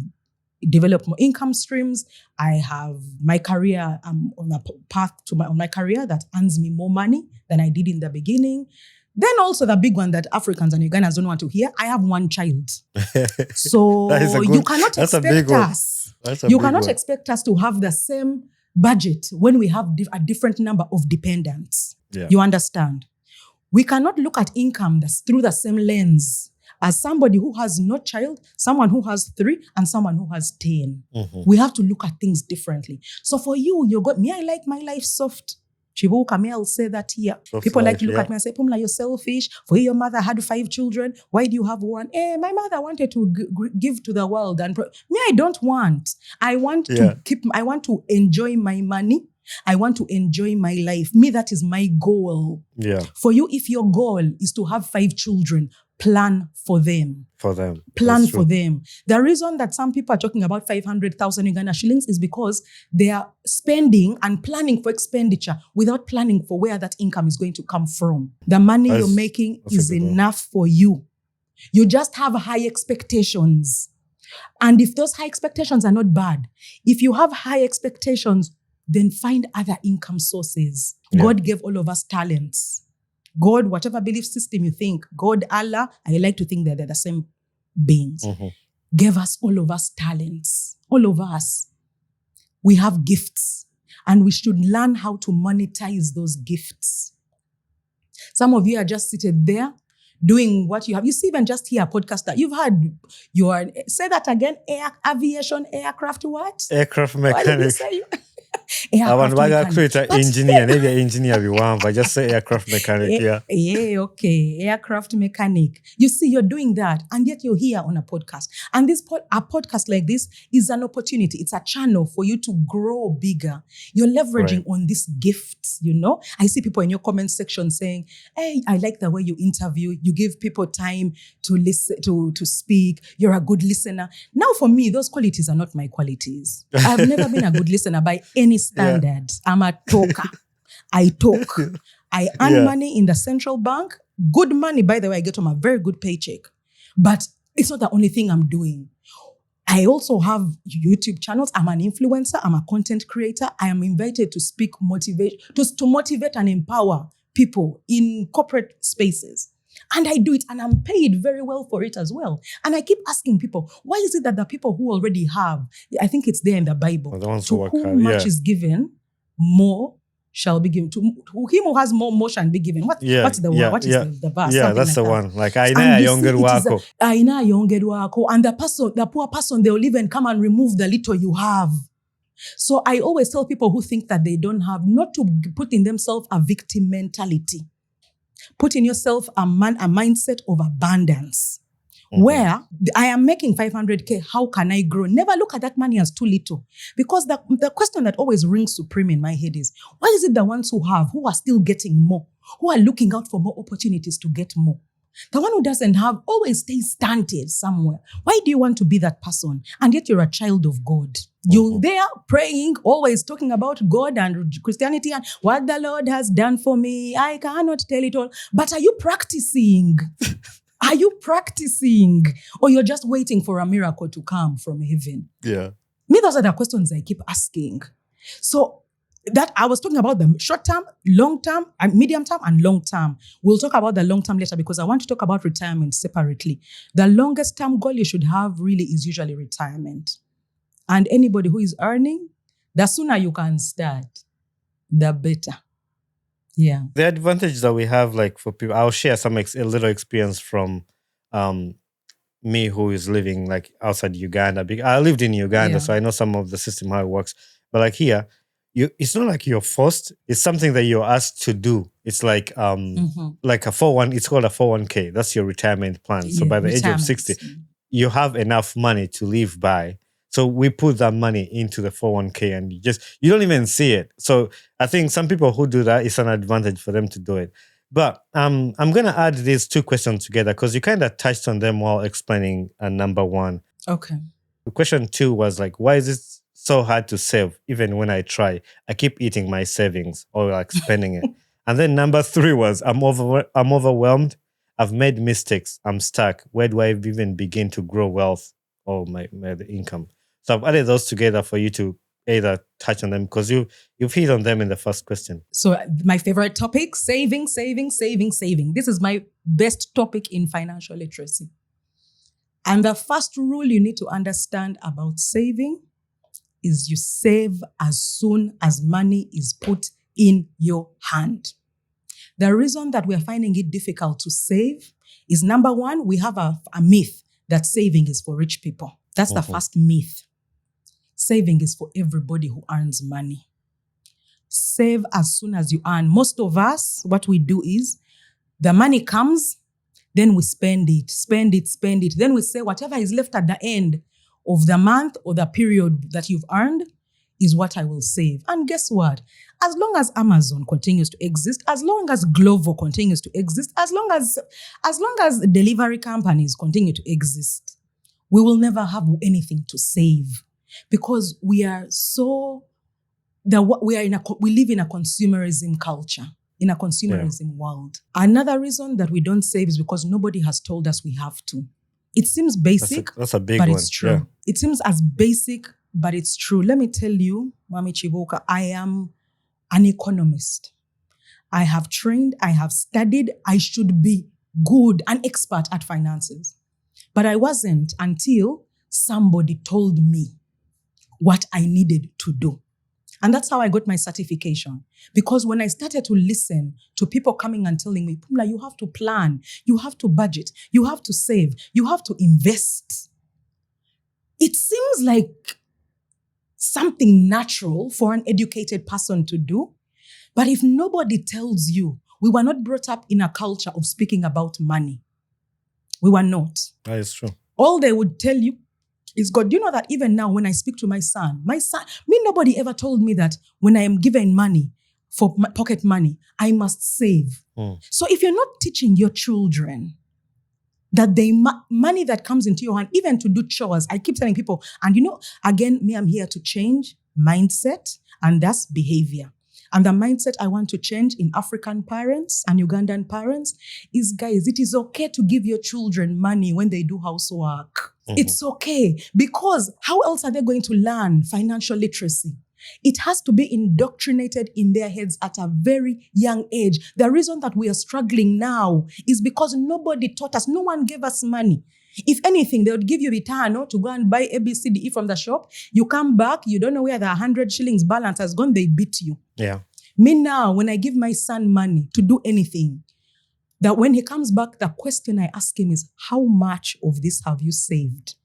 Speaker 1: develop more income streams. I have my career. I'm on a path to my career that earns me more money than I did in the beginning. Then also the big one that Africans and Ugandans don't want to hear, I have one child. So you cannot expect us. You cannot expect us to have the same budget when we have a different number of dependents.
Speaker 3: Yeah.
Speaker 1: You understand? We cannot look at income through the same lens as somebody who has no child, someone who has 3, and someone who has 10. We have to look at things differently. So for you, I like my life soft. Chibuka, I'll say that here.
Speaker 3: Soft
Speaker 1: People
Speaker 3: life,
Speaker 1: like to look at me and say, Pumla, you're selfish. For you, your mother had 5 children. Why do you have 1? My mother wanted to give to the world. And me, I don't want. I want to enjoy my money. I want to enjoy my life. Me, that is my goal.
Speaker 3: Yeah.
Speaker 1: For you, if your goal is to have 5 children, plan for them. Plan for them. The reason that some people are talking about 500,000 Uganda shillings is because they are spending and planning for expenditure without planning for where that income is going to come from. The money you're making is enough for you. You just have high expectations. And if those high expectations are not bad, if you have high expectations, then find other income sources. Yeah. God gave all of us talents. God, whatever belief system you think, God, Allah, I like to think that they're the same beings, gave us, all of us, talents. All of us. We have gifts. And we should learn how to monetize those gifts. Some of you are just seated there doing what you have. You see, even just here, a podcaster, you've had say that again, aviation, aircraft what?
Speaker 3: Aircraft mechanic.
Speaker 1: What did you say?
Speaker 3: Aircraft mechanic. Engineer, maybe an engineer we want, but just say aircraft mechanic,
Speaker 1: okay. Aircraft mechanic. You see, you're doing that, and yet you're here on a podcast. And a podcast like this is an opportunity. It's a channel for you to grow bigger. You're leveraging on these gifts, you know? I see people in your comment section saying, hey, I like the way you interview. You give people time to listen, to speak. You're a good listener. Now, for me, those qualities are not my qualities. I've never been a good listener by any standards. I'm a talker. I talk. I earn money in the central bank. Good money, by the way. I get on a very good paycheck. But It's not the only thing I'm doing. I also have YouTube channels. I'm an influencer. I'm a content creator. I am invited to speak to motivate and empower people in corporate spaces. And I do it, and I'm paid very well for it as well. And I keep asking people, why is it that the people who already have, I think it's there in the Bible,
Speaker 3: The ones who
Speaker 1: to
Speaker 3: work
Speaker 1: whom
Speaker 3: hard,
Speaker 1: much
Speaker 3: yeah.
Speaker 1: is given, more shall be given. To him who has more shall be given. What's the word? What is the verse?
Speaker 3: Yeah,
Speaker 1: Something
Speaker 3: that's
Speaker 1: like
Speaker 3: the
Speaker 1: that.
Speaker 3: one. Like, I know
Speaker 1: And you
Speaker 3: younger
Speaker 1: see, it is
Speaker 3: wako.
Speaker 1: and the poor person, they'll even come and remove the little you have. So I always tell people who think that they don't have, not to put in themselves a victim mentality. Put in yourself a mindset of abundance. Where I am making 500K, how can I grow? Never look at that money as too little. Because the question that always rings supreme in my head is, why is it the ones who are still getting more, who are looking out for more opportunities to get more? The one who doesn't have always stays stunted somewhere. Why do you want to be that person? And yet you're a child of God. You're there praying, always talking about God and Christianity and what the Lord has done for me. I cannot tell it all. But are you practicing? Are you practicing? Or you're just waiting for a miracle to come from heaven?
Speaker 3: Yeah.
Speaker 1: Me, those are the questions I keep asking. So that I was talking about the short term, long term, and medium term, and long term. We'll talk about the long term later because I want to talk about retirement separately. The longest term goal you should have really is usually retirement. And anybody who is earning, the sooner you can start, the better. Yeah.
Speaker 3: The advantage that we have, like, for people, I'll share a little experience from me who is living like outside Uganda. I lived in Uganda, so I know some of the system, how it works. But like here, it's not like you're forced. It's something that you're asked to do. It's like like a 401. It's called a 401k. That's your retirement plan. So by the age of 60, you have enough money to live by. So we put that money into the 401k, and you don't even see it. So I think some people who do that, it's an advantage for them to do it. But I'm going to add these two questions together because you kind of touched on them while explaining number one.
Speaker 1: Okay.
Speaker 3: Question two was like, why is it so hard to save? Even when I try, I keep eating my savings or like spending it. And then number three was, I'm overwhelmed. I've made mistakes. I'm stuck. Where do I even begin to grow wealth or my income? So I've added those together for you to either touch on them because you've hit on them in the first question.
Speaker 1: So my favorite topic, saving. This is my best topic in financial literacy. And the first rule you need to understand about saving is you save as soon as money is put in your hand. The reason that we're finding it difficult to save is, number one, we have a myth that saving is for rich people. That's the first myth. Saving is for everybody who earns money. Save as soon as you earn. Most of us, what we do is the money comes, then we spend it. Then we say whatever is left at the end of the month or the period that you've earned is what I will save. And guess what? As long as Amazon continues to exist, as long as Glovo continues to exist, as long as delivery companies continue to exist, we will never have anything to save. Because we live in a consumerism culture, in a consumerism world. Another reason that we don't save is because nobody has told us we have to. It seems basic,
Speaker 3: that's a big
Speaker 1: but
Speaker 3: one.
Speaker 1: It's true.
Speaker 3: Yeah.
Speaker 1: It seems as basic, but it's true. Let me tell you, Mami Chiboka, I am an economist. I have trained, I have studied, I should be good, an expert at finances. But I wasn't until somebody told me what I needed to do. And that's how I got my certification. Because when I started to listen to people coming and telling me, Pumla, you have to plan, you have to budget, you have to save, you have to invest. It seems like something natural for an educated person to do. But if nobody tells you, we were not brought up in a culture of speaking about money. We were not.
Speaker 3: That is true.
Speaker 1: All they would tell you is God. Do you know that even now when I speak to my son, nobody ever told me that when I am given money for my pocket money, I must save. So if you're not teaching your children that money that comes into your hand, even to do chores, I keep telling people, and again, I'm here to change mindset, and that's behavior. And the mindset I want to change in African parents and Ugandan parents is, guys, it is okay to give your children money when they do housework. It's okay, because how else are they going to learn financial literacy? It has to be indoctrinated in their heads at a very young age. The reason that we are struggling now is because nobody taught us. No one gave us money. If anything, they would give you return to go and buy ABCDE from the shop. You come back, you don't know where the 100 shillings balance has gone, they beat you.
Speaker 3: Yeah.
Speaker 1: Me now, when I give my son money to do anything, that when he comes back, the question I ask him is, how much of this have you saved?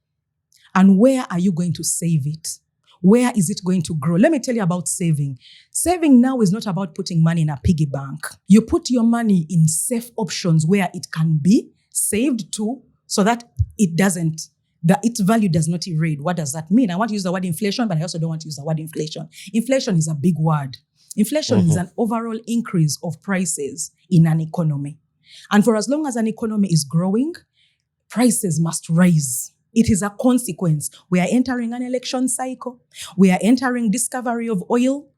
Speaker 1: And where are you going to save it? Where is it going to grow? Let me tell you about saving. Saving now is not about putting money in a piggy bank. You put your money in safe options where it can be saved to, so that its value does not erode. What does that mean? I want to use the word inflation, but I also don't want to use the word inflation. Inflation is a big word. Inflation is an overall increase of prices in an economy. And for as long as an economy is growing, prices must rise. It is a consequence. We are entering an election cycle. We are entering discovery of oil.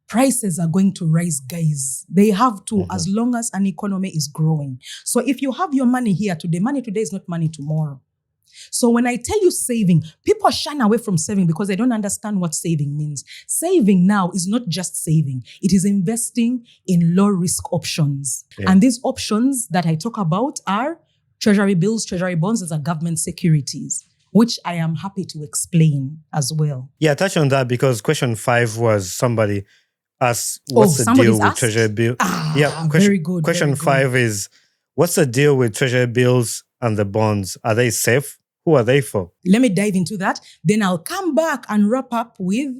Speaker 1: Prices are going to rise, guys. They have to, as long as an economy is growing. So if you have your money here today, money today is not money tomorrow. So when I tell you saving, people shun away from saving because they don't understand what saving means. Saving now is not just saving. It is investing in low-risk options. Yeah. And these options that I talk about are treasury bills, treasury bonds, as are government securities, which I am happy to explain as well.
Speaker 3: Yeah, touch on that, because question 5 was somebody asked, what's the deal with treasury bills?
Speaker 1: Very good.
Speaker 3: Question 5 is, what's the deal with treasury bills and the bonds? Are they safe? Who are they for?
Speaker 1: Let me dive into that. Then I'll come back and wrap up with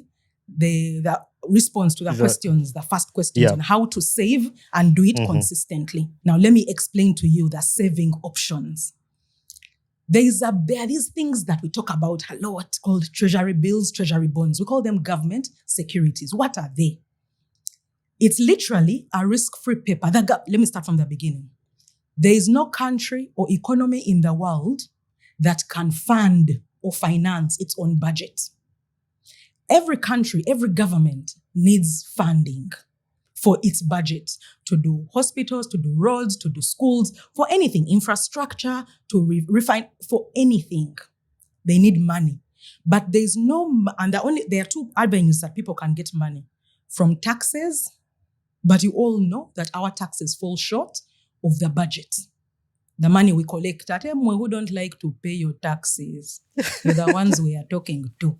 Speaker 1: the response to the questions, the first questions on how to save and do it consistently. Now, let me explain to you the saving options. There are these things that we talk about a lot called treasury bills, treasury bonds. We call them government securities. What are they? It's literally a risk-free paper. Let me start from the beginning. There is no country or economy in the world that can fund or finance its own budget. Every country, every government needs funding for its budget to do hospitals, to do roads, to do schools, for anything, infrastructure, to refine, for anything. They need money. But there are two avenues that people can get money. From taxes, but you all know that our taxes fall short of the budget. The money we collect at them, who don't like to pay your taxes, you're the ones we are talking to.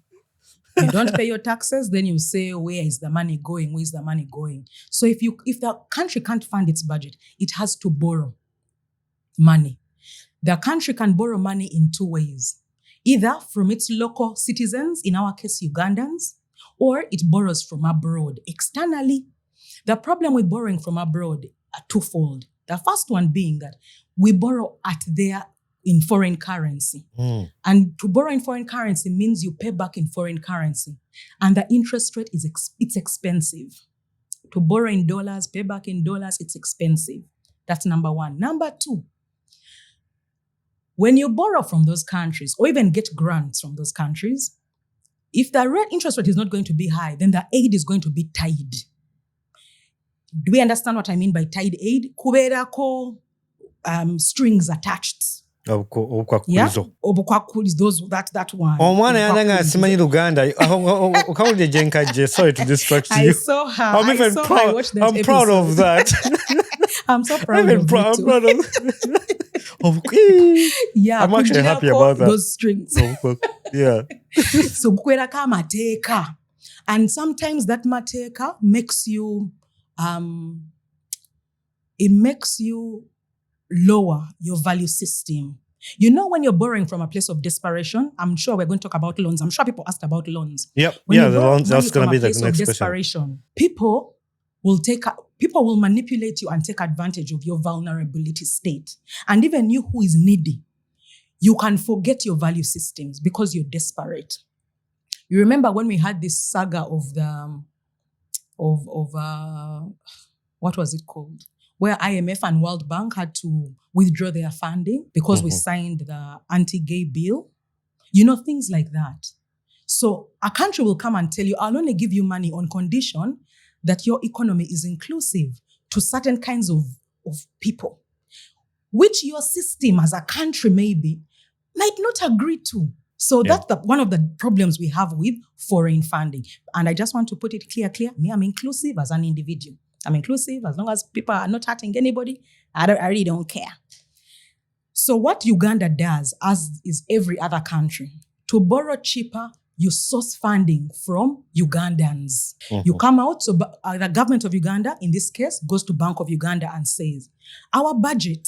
Speaker 1: You don't pay your taxes, then you say, where is the money going? Where is the money going? So if the country can't fund its budget, it has to borrow money. The country can borrow money in two ways. Either from its local citizens, in our case, Ugandans, or it borrows from abroad, externally. The problem with borrowing from abroad are twofold. The first one being that we borrow in foreign currency. And to borrow in foreign currency means you pay back in foreign currency. And the interest rate it's expensive. To borrow in dollars, pay back in dollars, it's expensive. That's number one. Number two, when you borrow from those countries or even get grants from those countries, if the interest rate is not going to be high, then the aid is going to be tied. Do we understand what I mean by tied aid? Kuberako strings attached. Yeah? That one.
Speaker 3: Omwana yananga simanyi Luganda. Sorry to distract you.
Speaker 1: I saw her.
Speaker 3: I'm proud of that.
Speaker 1: I'm so proud of
Speaker 3: it. Yeah, I'm actually happy about that.
Speaker 1: Those strings.
Speaker 3: Yeah.
Speaker 1: So kukweraka mateka. And sometimes that mateka makes you it makes you lower your value system. You know, when you're borrowing from a place of desperation, I'm sure we're going to talk about loans. I'm sure people asked about loans.
Speaker 3: Yep. The loans, that's going to be the next
Speaker 1: question. People will manipulate you and take advantage of your vulnerability state. And even you who is needy, you can forget your value systems because you're desperate. You remember when we had this saga of what was it called? Where IMF and World Bank had to withdraw their funding because we signed the anti-gay bill. You know, things like that. So a country will come and tell you, I'll only give you money on condition that your economy is inclusive to certain kinds of people, which your system as a country maybe might not agree to. So that's one of the problems we have with foreign funding. And I just want to put it clear. Me, I'm inclusive as an individual. I'm inclusive as long as people are not hurting anybody. I really don't care. So what Uganda does, as is every other country, to borrow cheaper, you source funding from Ugandans. You come out, so the government of Uganda, in this case, goes to Bank of Uganda and says, our budget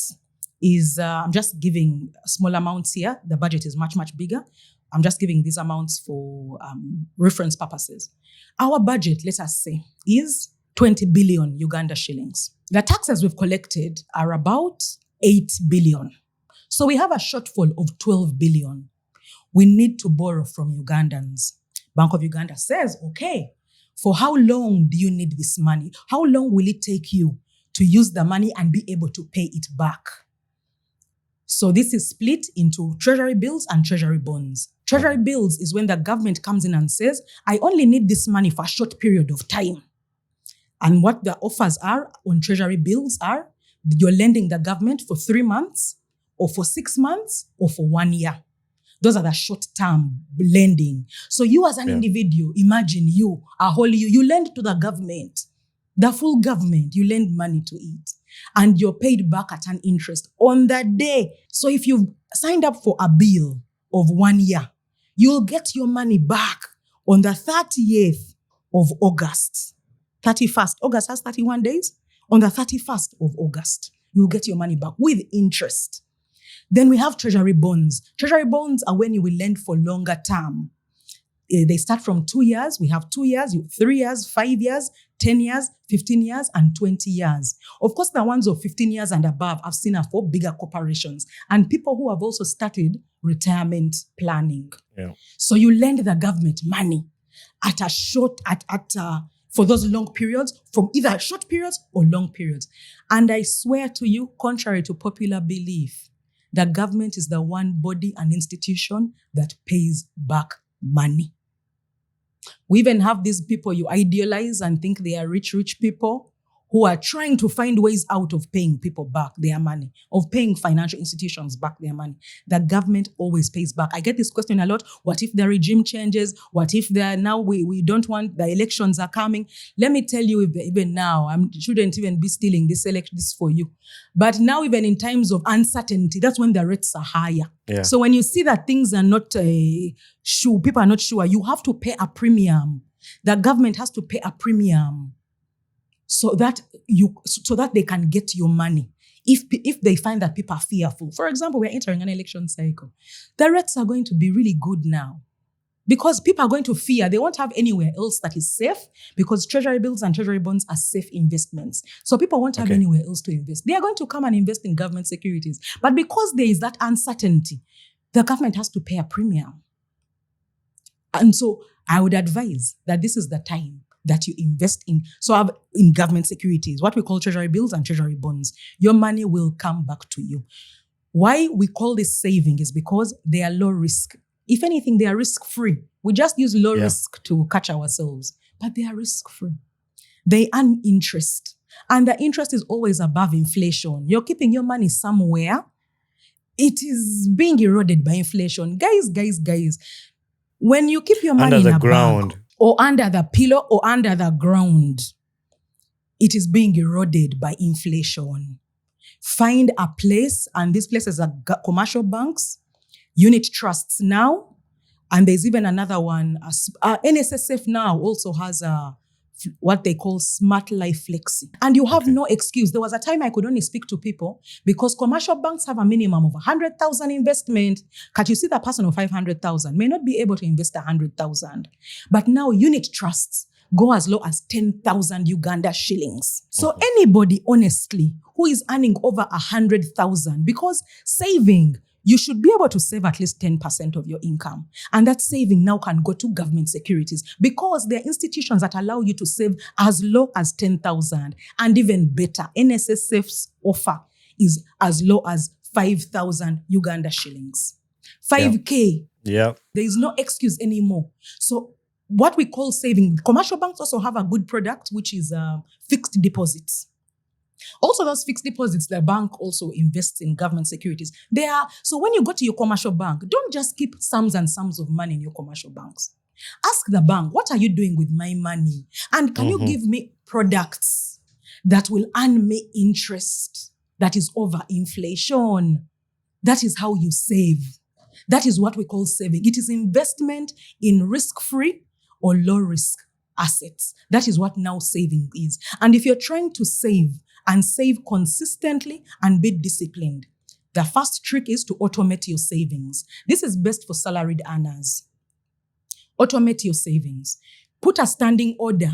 Speaker 1: is, I'm just giving small amounts here. The budget is much, much bigger. I'm just giving these amounts for reference purposes. Our budget, let us say, is 20 billion Uganda shillings. The taxes we've collected are about 8 billion. So we have a shortfall of 12 billion. We need to borrow from Ugandans. Bank of Uganda says, okay, for how long do you need this money? How long will it take you to use the money and be able to pay it back? So this is split into treasury bills and treasury bonds. Treasury bills is when the government comes in and says, I only need this money for a short period of time. And what the offers are on treasury bills are, you're lending the government for 3 months, or for 6 months, or for 1 year. Those are the short-term lending. So you as an individual, imagine you lend to the government, the full government, you lend money to it. And you're paid back at an interest on that day. So if you've signed up for a bill of 1 year, you'll get your money back on the 30th of August. 31st. August has 31 days. On the 31st of August, you'll get your money back with interest. Then we have treasury bonds. Treasury bonds are when you will lend for longer term. They start from 2 years. We have 2 years, 3 years, 5 years, 10 years, 15 years, and 20 years. Of course, the ones of 15 years and above I've seen are for bigger corporations and people who have also started retirement planning. Yeah. So you lend the government money at a for those long periods, from either short periods or long periods. And I swear to you, contrary to popular belief, the government is the one body and institution that pays back money. We even have these people you idealize and think they are rich people who are trying to find ways out of paying people back their money, of paying financial institutions back their money. The government always pays back. I get this question a lot. What if the regime changes? What if we don't want, the elections are coming? Let me tell you, even now, I shouldn't even be stealing this for you. But now, even in times of uncertainty, that's when the rates are higher. Yeah. So when you see that things are not sure, people are not sure, you have to pay a premium. The government has to pay a premium so that they can get your money. If they find that people are fearful. For example, we're entering an election cycle. The rates are going to be really good now because people are going to fear. They won't have anywhere else that is safe because treasury bills and treasury bonds are safe investments. So people won't have anywhere else to invest. They are going to come and invest in government securities. But because there is that uncertainty, the government has to pay a premium. And so I would advise that this is the time that you invest in. So in government securities, what we call treasury bills and treasury bonds, your money will come back to you. Why we call this saving is because they are low risk. If anything, they are risk-free. We just use low risk to catch ourselves, but they are risk-free. They earn interest, and the interest is always above inflation. You're keeping your money somewhere. It is being eroded by inflation. Guys, when you keep your money
Speaker 3: under
Speaker 1: in
Speaker 3: the
Speaker 1: a
Speaker 3: ground,
Speaker 1: bank, or under the pillow, or under the ground, it is being eroded by inflation. Find a place, and these places are commercial banks, unit trusts now, and there's even another one. NSSF now also has what they call Smart Life Flexi. And you have no excuse. There was a time I could only speak to people because commercial banks have a minimum of 100,000 investment. Can't you see the person of 500,000 may not be able to invest 100,000. But now unit trusts go as low as 10,000 Uganda shillings. So anybody, honestly, who is earning over 100,000, because saving, you should be able to save at least 10% of your income. And that saving now can go to government securities because there are institutions that allow you to save as low as 10,000 and even better. NSSF's offer is as low as 5,000 Uganda shillings. 5K.
Speaker 3: Yeah.
Speaker 1: There is no excuse anymore. So what we call saving. Commercial banks also have a good product, which is fixed deposits. Also, those fixed deposits, the bank also invests in government securities. So when you go to your commercial bank, don't just keep sums and sums of money in your commercial banks. Ask the bank, what are you doing with my money? And can you give me products that will earn me interest that is over inflation? That is how you save. That is what we call saving. It is investment in risk-free or low-risk assets. That is what now saving is. And if you're trying to save and save consistently and be disciplined, the first trick is to automate your savings. This is best for salaried earners. Automate your savings. Put a standing order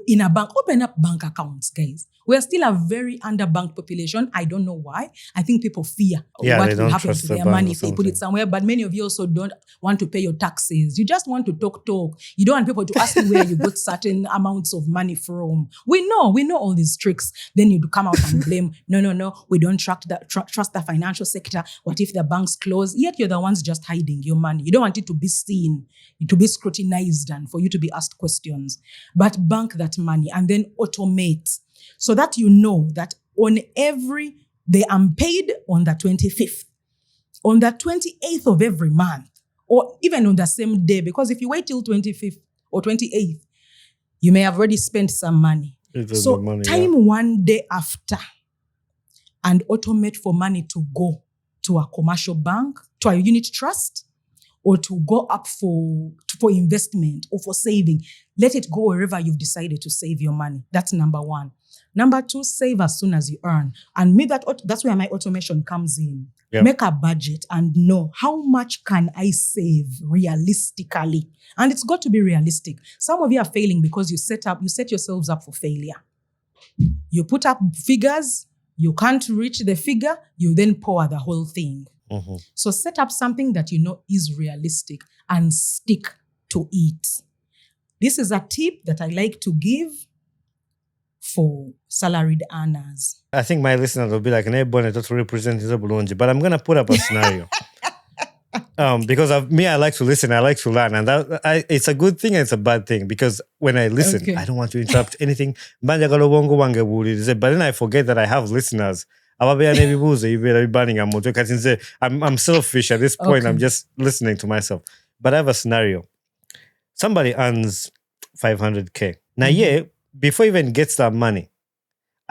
Speaker 1: in a bank. Open up bank accounts, guys. We are still a very underbanked population. I don't know why. I think people fear what will happen to their money if they put it somewhere. But many of you also don't want to pay your taxes. You just want to talk. You don't want people to ask you where you got certain amounts of money from. We know all these tricks. Then you come out and blame. No. We don't trust the financial sector. What if the banks close? Yet you're the ones just hiding your money. You don't want it to be seen, to be scrutinized, and for you to be asked questions. But bank that money and then automate, so that you know that they are paid on the 25th, on the 28th of every month, or even on the same day, because if you wait till 25th or 28th, you may have already spent some money. So one day after and automate for money to go to a commercial bank, to a unit trust, or to go up for investment or for saving. Let it go wherever you've decided to save your money. That's number one. Number two, save as soon as you earn. And that's where my automation comes in. Yep. Make a budget and know how much can I save realistically. And it's got to be realistic. Some of you are failing because you set yourselves up for failure. You put up figures, you can't reach the figure, you then pour the whole thing. Mm-hmm. So set up something that you know is realistic and stick to it. This is a tip that I like to give for salaried earners.
Speaker 3: I think my listeners will be like, but I'm going to put up a scenario. Because I like to listen, I like to learn. And it's a good thing and it's a bad thing, because when I listen, I don't want to interrupt anything. But then I forget that I have listeners. I'm selfish at this point. I'm just listening to myself. But I have a scenario. Somebody earns 500K. Now, before he even gets that money,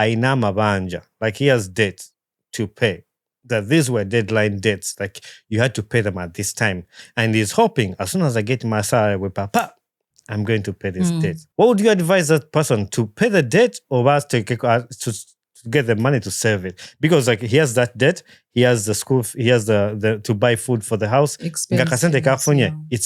Speaker 3: aina mabanja, like he has debt to pay. That these were deadline debts, like you had to pay them at this time. And he's hoping, as soon as I get my salary with Papa, I'm going to pay this debt. What would you advise that person, to pay the debt or else to get the money to save it? Because like he has that debt, he has the school, he has the to buy food for the house. It's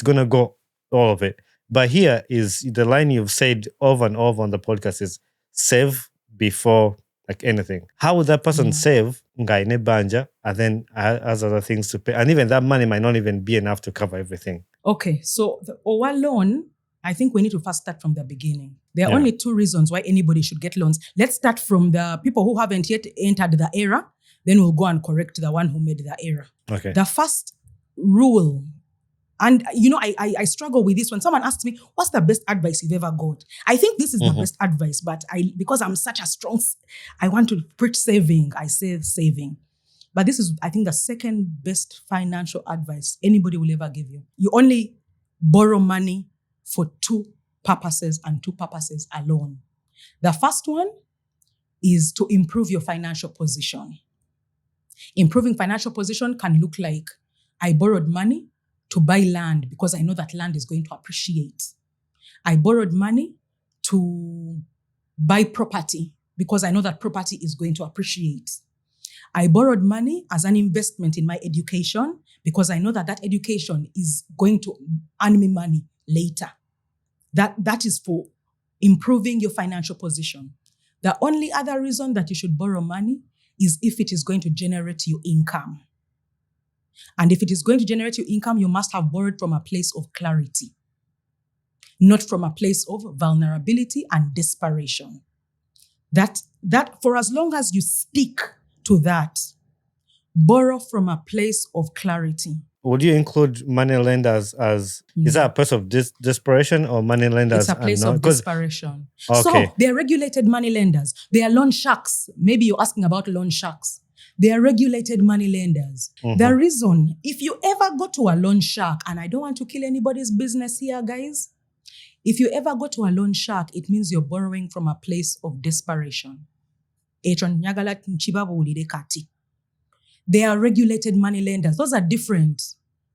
Speaker 3: gonna go, all of it. But here is the line you've said over and over on the podcast is save before like anything. How would that person save ngaine banja and then has other things to pay? And even that money might not even be enough to cover everything.
Speaker 1: Okay, so the OWA loan, I think we need to first start from the beginning. There are only two reasons why anybody should get loans. Let's start from the people who haven't yet entered the era. Then we'll go and correct the one who made the error. Okay. The first rule, and you know, I struggle with this when someone asks me, what's the best advice you've ever got? I think this is the best advice, but because I'm such a strong, I want to preach saving, I say saving. But this is, I think, the second best financial advice anybody will ever give you. You only borrow money for two purposes and two purposes alone. The first one is to improve your financial position. Improving financial position can look like, I borrowed money to buy land because I know that land is going to appreciate. I borrowed money to buy property because I know that property is going to appreciate. I borrowed money as an investment in my education because I know that that education is going to earn me money later. That is for improving your financial position. The only other reason that you should borrow money is if it is going to generate you income. And if it is going to generate you income, you must have borrowed from a place of clarity, not from a place of vulnerability and desperation. That for as long as you stick to that, borrow from a place of clarity.
Speaker 3: would you include money lenders as, is that a place of desperation, or money lenders
Speaker 1: It's a place
Speaker 3: not?
Speaker 1: of desperation.
Speaker 3: Okay.
Speaker 1: So they are regulated money lenders. They are loan sharks. Maybe you're asking about loan sharks. They are regulated money lenders. The reason, if you ever go to a loan shark, and I don't want to kill anybody's business here, guys, if you ever go to a loan shark, it means you're borrowing from a place of desperation. They are regulated money lenders. Those are different.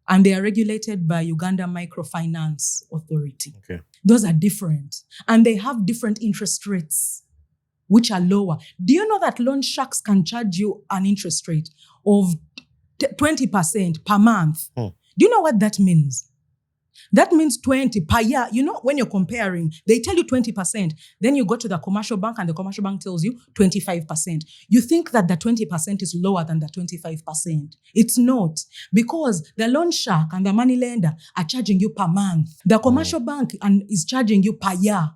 Speaker 1: And they are regulated by Uganda Microfinance Authority.
Speaker 3: Okay.
Speaker 1: Those are different. And they have different interest rates, which are lower. Do you know that loan sharks can charge you an interest rate of 20% per month? Do you know what that means? That means 20 per year. You know, when you're comparing, they tell you 20%. Then you go to the commercial bank and the commercial bank tells you 25%. You think that the 20% is lower than the 25%. It's not, because the loan shark and the money lender are charging you per month. The commercial bank is charging you per year.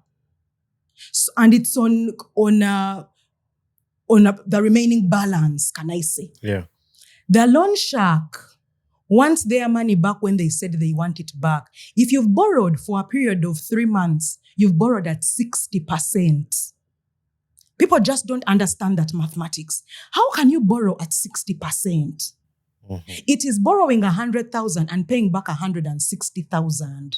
Speaker 1: And it's on the remaining balance, can I say?
Speaker 3: Yeah.
Speaker 1: The loan shark wants their money back when they said they want it back. If you've borrowed for a period of 3 months, you've borrowed at 60%. People just don't understand that mathematics. How can you borrow at 60%? It is borrowing 100,000 and paying back 160,000.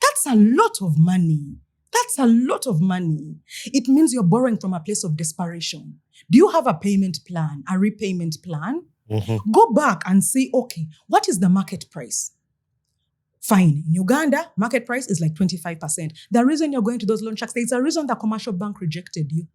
Speaker 1: That's a lot of money. That's a lot of money. It means you're borrowing from a place of desperation. Do you have a payment plan, a repayment plan? Go back and say, okay, what is the market price? Fine. In Uganda, market price is like 25%. The reason you're going to those loan sharks, there's a reason the commercial bank rejected you.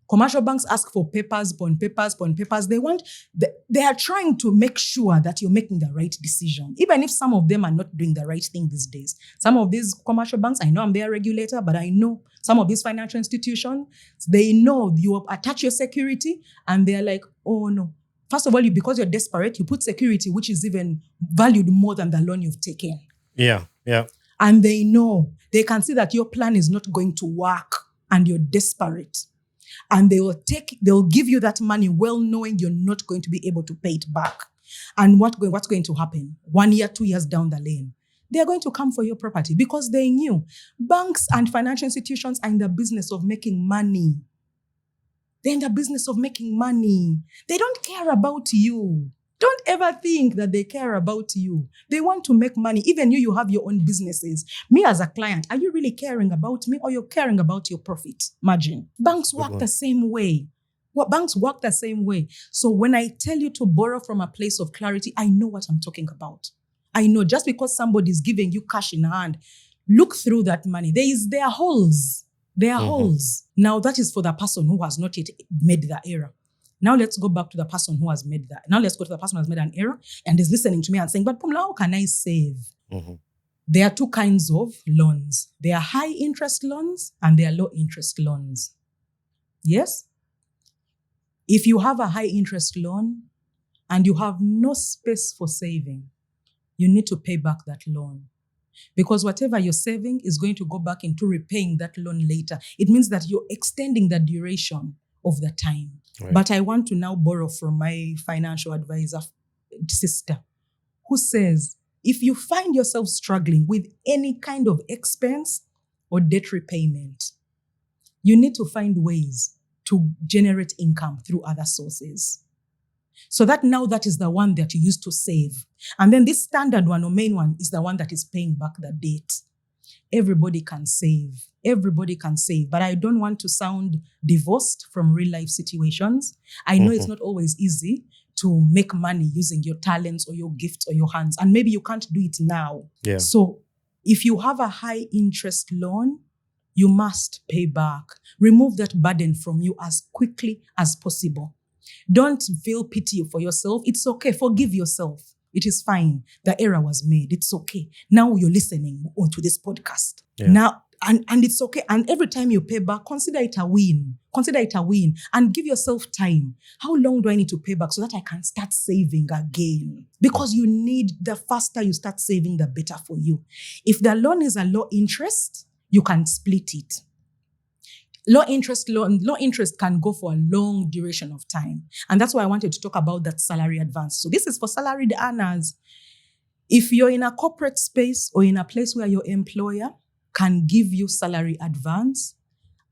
Speaker 1: Commercial banks ask for papers, upon papers, upon papers. They are trying to make sure that you're making the right decision, even if some of them are not doing the right thing these days. Some of these commercial banks, I know I'm their regulator, but I know some of these financial institutions, they know you attach your security and they're like, oh no. First of all, because you're desperate, you put security, which is even valued more than the loan you've taken.
Speaker 3: Yeah, yeah.
Speaker 1: And they know, they can see that your plan is not going to work and you're desperate. And they'll give you that money well knowing you're not going to be able to pay it back. And what's going to happen? 1 year, 2 years down the lane, they're going to come for your property because they knew banks and financial institutions are in the business of making money. They're in the business of making money. They don't care about you. Don't ever think that they care about you. They want to make money. Even you have your own businesses. Me as a client, are you really caring about me or you're caring about your profit margin? Banks work the same way. Banks work the same way. So when I tell you to borrow from a place of clarity, I know what I'm talking about. I know just because somebody's giving you cash in hand, look through that money. There are holes. There are holes. Now that is for the person who has not yet made the error. Now let's go back to the person who has made that. Now let's go to the person who has made an error and is listening to me and saying, but Pumla, how can I save? There are two kinds of loans. There are high interest loans and there are low interest loans. Yes? If you have a high interest loan and you have no space for saving, you need to pay back that loan. Because whatever you're saving is going to go back into repaying that loan later. It means that you're extending the duration of the time. Right. But I want to now borrow from my financial advisor sister who says, if you find yourself struggling with any kind of expense or debt repayment, you need to find ways to generate income through other sources. So that now that is the one that you used to save. And then this standard one or main one is the one that is paying back the debt. Everybody can save. Everybody can save. But I don't want to sound divorced from real life situations. I know it's not always easy to make money using your talents or your gifts or your hands. And maybe you can't do it now. Yeah. So if you have a high interest loan, you must pay back. Remove that burden from you as quickly as possible. Don't feel pity for yourself. It's okay. Forgive yourself. It is fine. The error was made. It's okay. Now you're listening onto this podcast. Yeah. Now, and it's okay. And every time you pay back, consider it a win. Consider it a win. And give yourself time. How long do I need to pay back so that I can start saving again? Because you need, the faster you start saving, the better for you. If the loan is a low interest, you can split it. Low interest can go for a long duration of time. And that's why I wanted to talk about that salary advance. So this is for salaried earners. If you're in a corporate space or in a place where your employer can give you salary advance,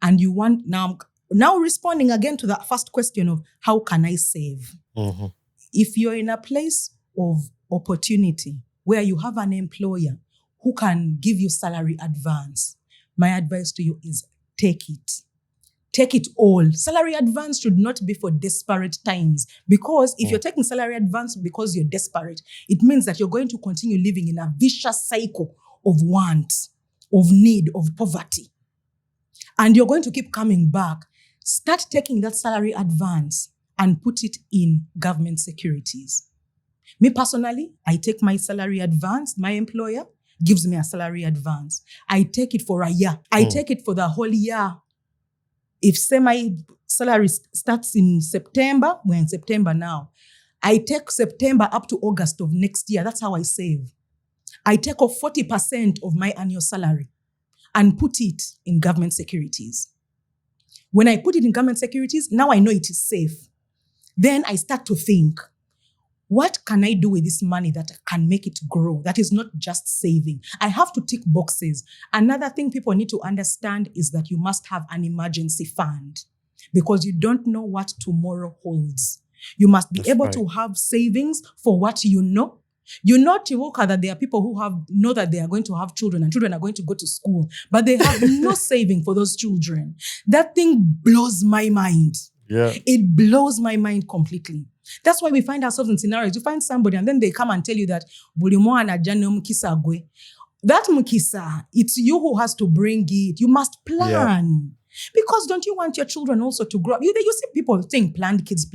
Speaker 1: and you want now responding again to that first question of how can I save?
Speaker 3: Mm-hmm.
Speaker 1: If you're in a place of opportunity where you have an employer who can give you salary advance, my advice to you is take it. Take it all. Salary advance should not be for desperate times, because if you're taking salary advance because you're desperate, it means that you're going to continue living in a vicious cycle of want, of need, of poverty. And you're going to keep coming back. Start taking that salary advance and put it in government securities. Me personally, I take my salary advance. My employer gives me a salary advance. I take it for a year. I take it for the whole year. If say my salary starts in September, we're in September now. I take September up to August of next year. That's how I save. I take off 40% of my annual salary and put it in government securities. When I put it in government securities, now I know it is safe. Then I start to think, what can I do with this money that can make it grow? That is not just saving. I have to tick boxes. Another thing people need to understand is that you must have an emergency fund, because you don't know what tomorrow holds. You must be able to have savings for what you know. You know, Tiwoka, that there are people who know that they are going to have children and children are going to go to school, but they have no saving for those children. That thing blows my mind.
Speaker 3: Yeah.
Speaker 1: It blows my mind completely. That's why we find ourselves in scenarios. You find somebody and then they come and tell you that that mukisa, it's you who has to bring it. You must plan. Because don't you want your children also to grow up? You see people think planned kids.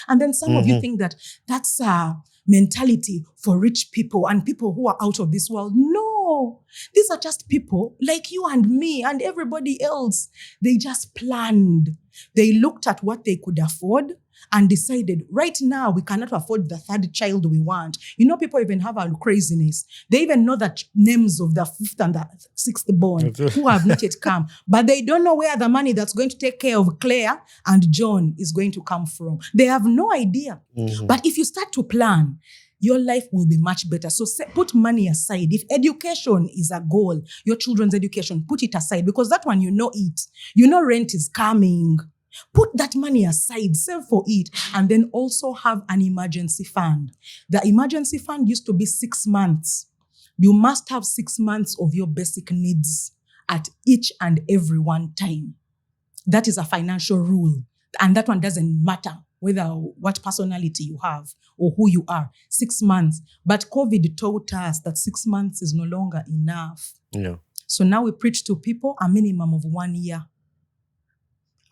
Speaker 1: And then some of you think that that's a mentality for rich people and people who are out of this world. No, these are just people like you and me and everybody else. They just planned. They looked at what they could afford and decided, right now, we cannot afford the third child we want. You know, people even have a craziness. They even know the names of the fifth and the sixth born who have not yet come. But they don't know where the money that's going to take care of Claire and John is going to come from. They have no idea. But if you start to plan, your life will be much better. So put money aside. If education is a goal, your children's education, put it aside, because that one, you know it. You know rent is coming. Put that money aside, save for it, and then also have an emergency fund. The emergency fund used to be 6 months. You must have 6 months of your basic needs at each and every one time. That is a financial rule. And that one doesn't matter whether what personality you have or who you are. 6 months. But COVID taught us that 6 months is no longer enough.
Speaker 3: Yeah.
Speaker 1: So now we preach to people a minimum of 1 year.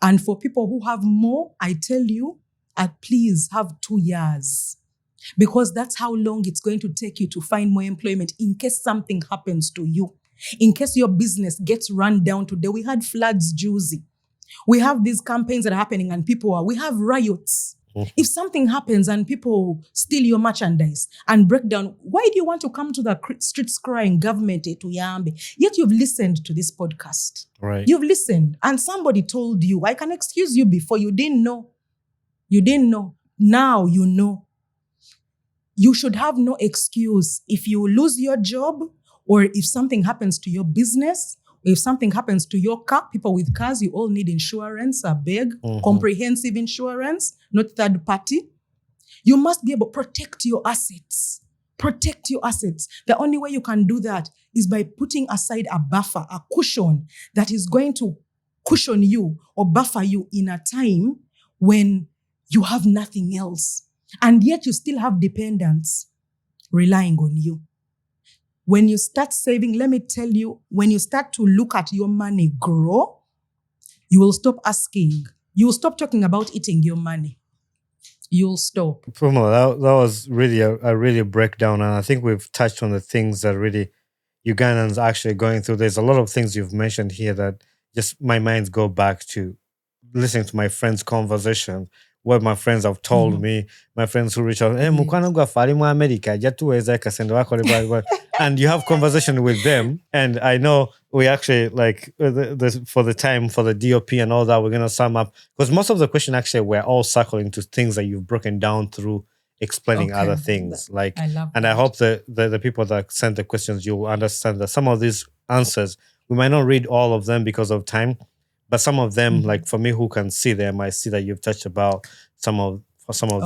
Speaker 1: And for people who have more, I tell you, please have 2 years. Because that's how long it's going to take you to find more employment in case something happens to you. In case your business gets run down today. We had floods, Juicy. We have these campaigns that are happening and we have riots. If something happens and people steal your merchandise and break down, why do you want to come to the streets crying, government, to Yambe? Yet you've listened to this podcast.
Speaker 3: Right.
Speaker 1: You've listened and somebody told you, I can excuse you before. You didn't know. You didn't know. Now you know. You should have no excuse. If you lose your job or if something happens to your business, if something happens to your car, people with cars, you all need insurance, a big, comprehensive insurance, not third party. You must be able to protect your assets. Protect your assets. The only way you can do that is by putting aside a buffer, a cushion that is going to cushion you or buffer you in a time when you have nothing else. And yet you still have dependents relying on you. When you start saving, let me tell you, when you start to look at your money grow, you will stop asking. You will stop talking about eating your money. You'll stop.
Speaker 3: Pumla, that was really a really breakdown. And I think we've touched on the things that really Ugandans are actually going through. There's a lot of things you've mentioned here that just my minds go back to listening to my friends' conversation, what my friends have told me, my friends who reach out, mukwano gwaffe ali mu America, ajja tuweeza kasente wakole bwa." And you have conversation with them. And I know we actually like for the time, for the DOP and all that, we're going to sum up. Because most of the question actually, we're all circling to things that you've broken down through explaining other things. Like,
Speaker 1: I love
Speaker 3: and
Speaker 1: that.
Speaker 3: I hope the people that sent the questions, you will understand that some of these answers, we might not read all of them because of time, but some of them, like for me who can see them, I see that you've touched about some of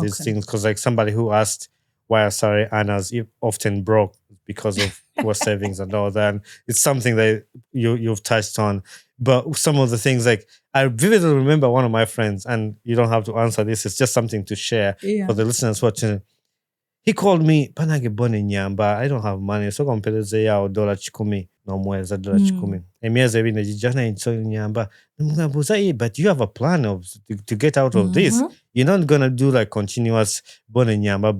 Speaker 3: these things. Because like somebody who asked why are salary earners often broke because of poor savings and all that. And it's something that you've touched on. But some of the things, like I vividly remember one of my friends, and you don't have to answer this, it's just something to share for the listeners watching. He called me, "Panage bone nyamba, I don't have money. So kompeleze yao $10 no mweza $10. Emyezi ebiri nejijana inso nyamba." But you have a plan of to get out of this. You're not gonna do like continuous bone nyamba.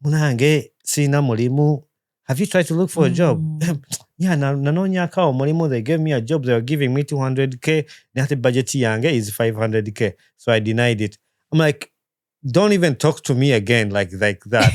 Speaker 3: Munange sina mulimu. Have you tried to look for a job? Yeah, nanonya kao mulimu. They gave me a job. They were giving me $200K. The budget yange is $500K. So I denied it. I'm like, don't even talk to me again like that.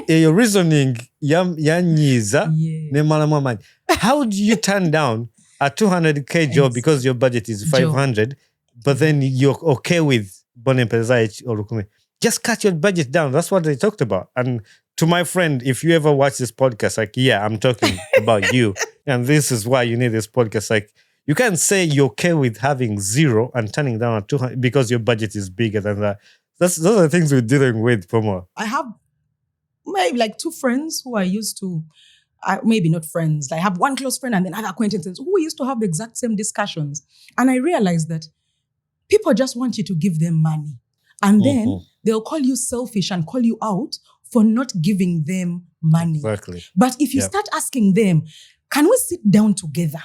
Speaker 3: Your reasoning yanyiza ne malamu amani. How do you turn down a $200K job because your budget is $500, but then you're okay with bone pesa olukumi? Just cut your budget down. That's what they talked about. And to my friend, if you ever watch this podcast, like, yeah, I'm talking about you. And this is why you need this podcast. Like, you can't say you're okay with having zero and turning down a 200 because your budget is bigger than that. Those are the things we're dealing with, Pumla.
Speaker 1: I have maybe like two friends who I used to, maybe not friends. I have one close friend and then other acquaintances who used to have the exact same discussions. And I realized that people just want you to give them money. And then they'll call you selfish and call you out for not giving them money.
Speaker 3: Exactly.
Speaker 1: But if you start asking them, can we sit down together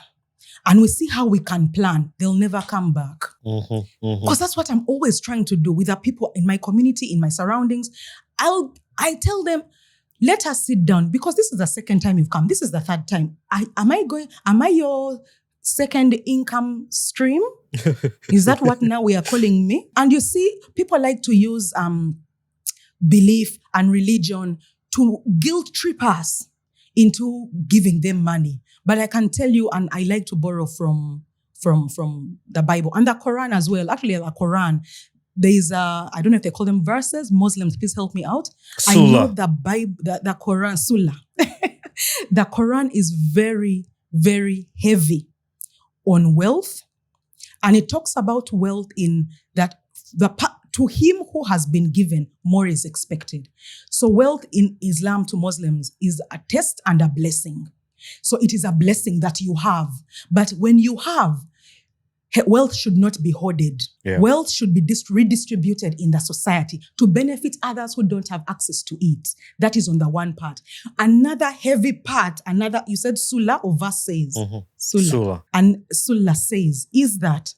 Speaker 1: and we see how we can plan, they'll never come back. Because that's what I'm always trying to do with the people in my community, in my surroundings. I tell them, let us sit down, because this is the second time you've come. This is the third time. Am I your second income stream? Is that what now we are calling me? And you see, people like to use belief and religion to guilt trip us into giving them money. But I can tell you, and I like to borrow from the Bible and the Quran as well. Actually, the Quran, there's I don't know if they call them verses. Muslims, please help me out.
Speaker 3: Surah.
Speaker 1: I know the Bible, the Quran, Surah. The Quran is very, very heavy on wealth. And it talks about wealth in that to him who has been given, more is expected. So wealth in Islam to Muslims is a test and a blessing. So it is a blessing that you have. But when you have, wealth should not be hoarded. Yeah. Wealth should be redistributed in the society to benefit others who don't have access to it. That is on the one part. Another heavy part, you said Sula or verse says? Sula. And Sula says, is that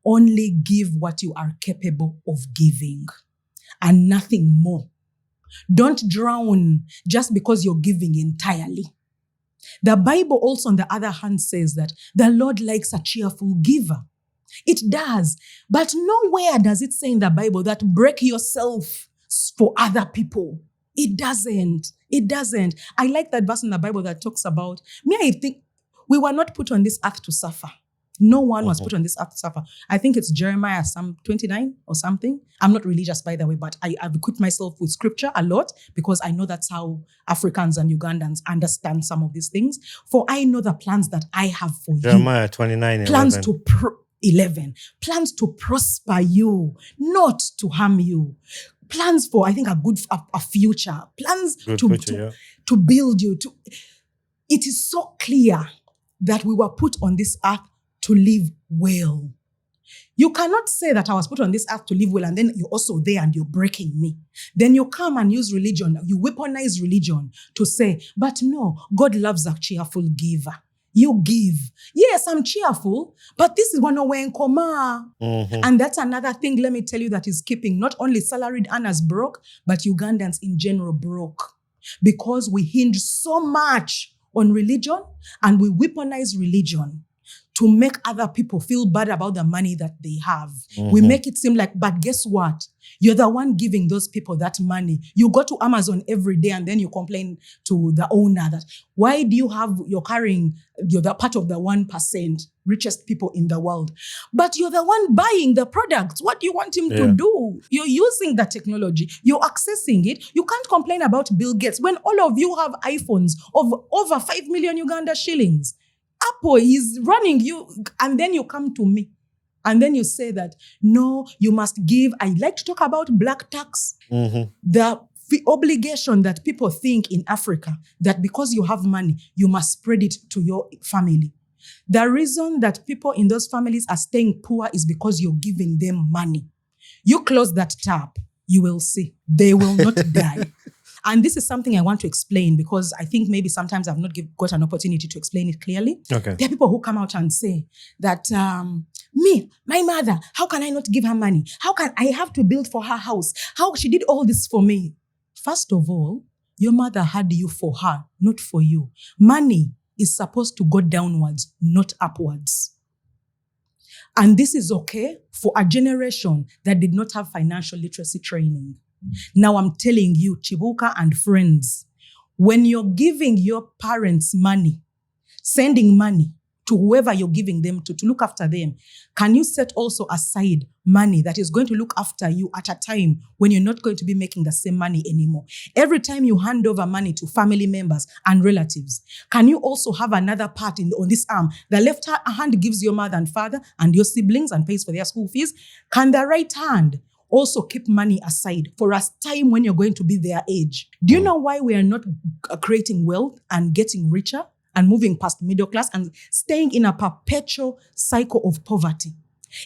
Speaker 1: only give what you are capable of giving and nothing more. Don't drown just because you're giving entirely. The Bible also, on the other hand, says that the Lord likes a cheerful giver. It does. But nowhere does it say in the Bible that break yourself for other people. It doesn't. It doesn't. I like that verse in the Bible that talks about, I think we were not put on this earth to suffer. No one was put on this earth to suffer. I think it's Jeremiah 29 or something. I'm not religious, by the way, but I've equipped myself with scripture a lot because I know that's how Africans and Ugandans understand some of these things. For I know the plans that I have for
Speaker 3: Jeremiah 29,
Speaker 1: plans 11. Plans to prosper you, not to harm you. Plans for, I think, a future. Plans to build you. It is so clear that we were put on this earth to live well. You cannot say that I was put on this earth to live well and then you're also there and you're breaking me. Then you come and use religion, you weaponize religion to say, but no, God loves a cheerful giver. You give. Yes, I'm cheerful, but this is one of when koma. And that's another thing, let me tell you, that is keeping not only salaried earners broke, but Ugandans in general broke. Because we hinge so much on religion and we weaponize religion to make other people feel bad about the money that they have. We make it seem like, but guess what? You're the one giving those people that money. You go to Amazon every day and then you complain to the owner that, why do you're the part of the 1% richest people in the world, but you're the one buying the products. What do you want him to do? You're using the technology. You're accessing it. You can't complain about Bill Gates when all of you have iPhones of over 5 million Uganda shillings. Apple is running you, and then you come to me. And then you say that, no, you must give. I like to talk about black tax. The obligation that people think in Africa that because you have money, you must spread it to your family. The reason that people in those families are staying poor is because you're giving them money. You close that tap, you will see. They will not die. And this is something I want to explain because I think maybe sometimes I've not got an opportunity to explain it clearly.
Speaker 3: Okay.
Speaker 1: There are people who come out and say that, me, my mother, how can I not give her money? How can I have to build for her house? How she did all this for me? First of all, your mother had you for her, not for you. Money is supposed to go downwards, not upwards. And this is okay for a generation that did not have financial literacy training. Now I'm telling you, Chibuka and friends, when you're giving your parents money, sending money to whoever you're giving them to look after them, can you set also aside money that is going to look after you at a time when you're not going to be making the same money anymore? Every time you hand over money to family members and relatives, can you also have another part on this arm? The left hand gives your mother and father and your siblings and pays for their school fees. Can the right hand also keep money aside for a time when you're going to be their age? Do you know why we are not creating wealth and getting richer and moving past middle class and staying in a perpetual cycle of poverty?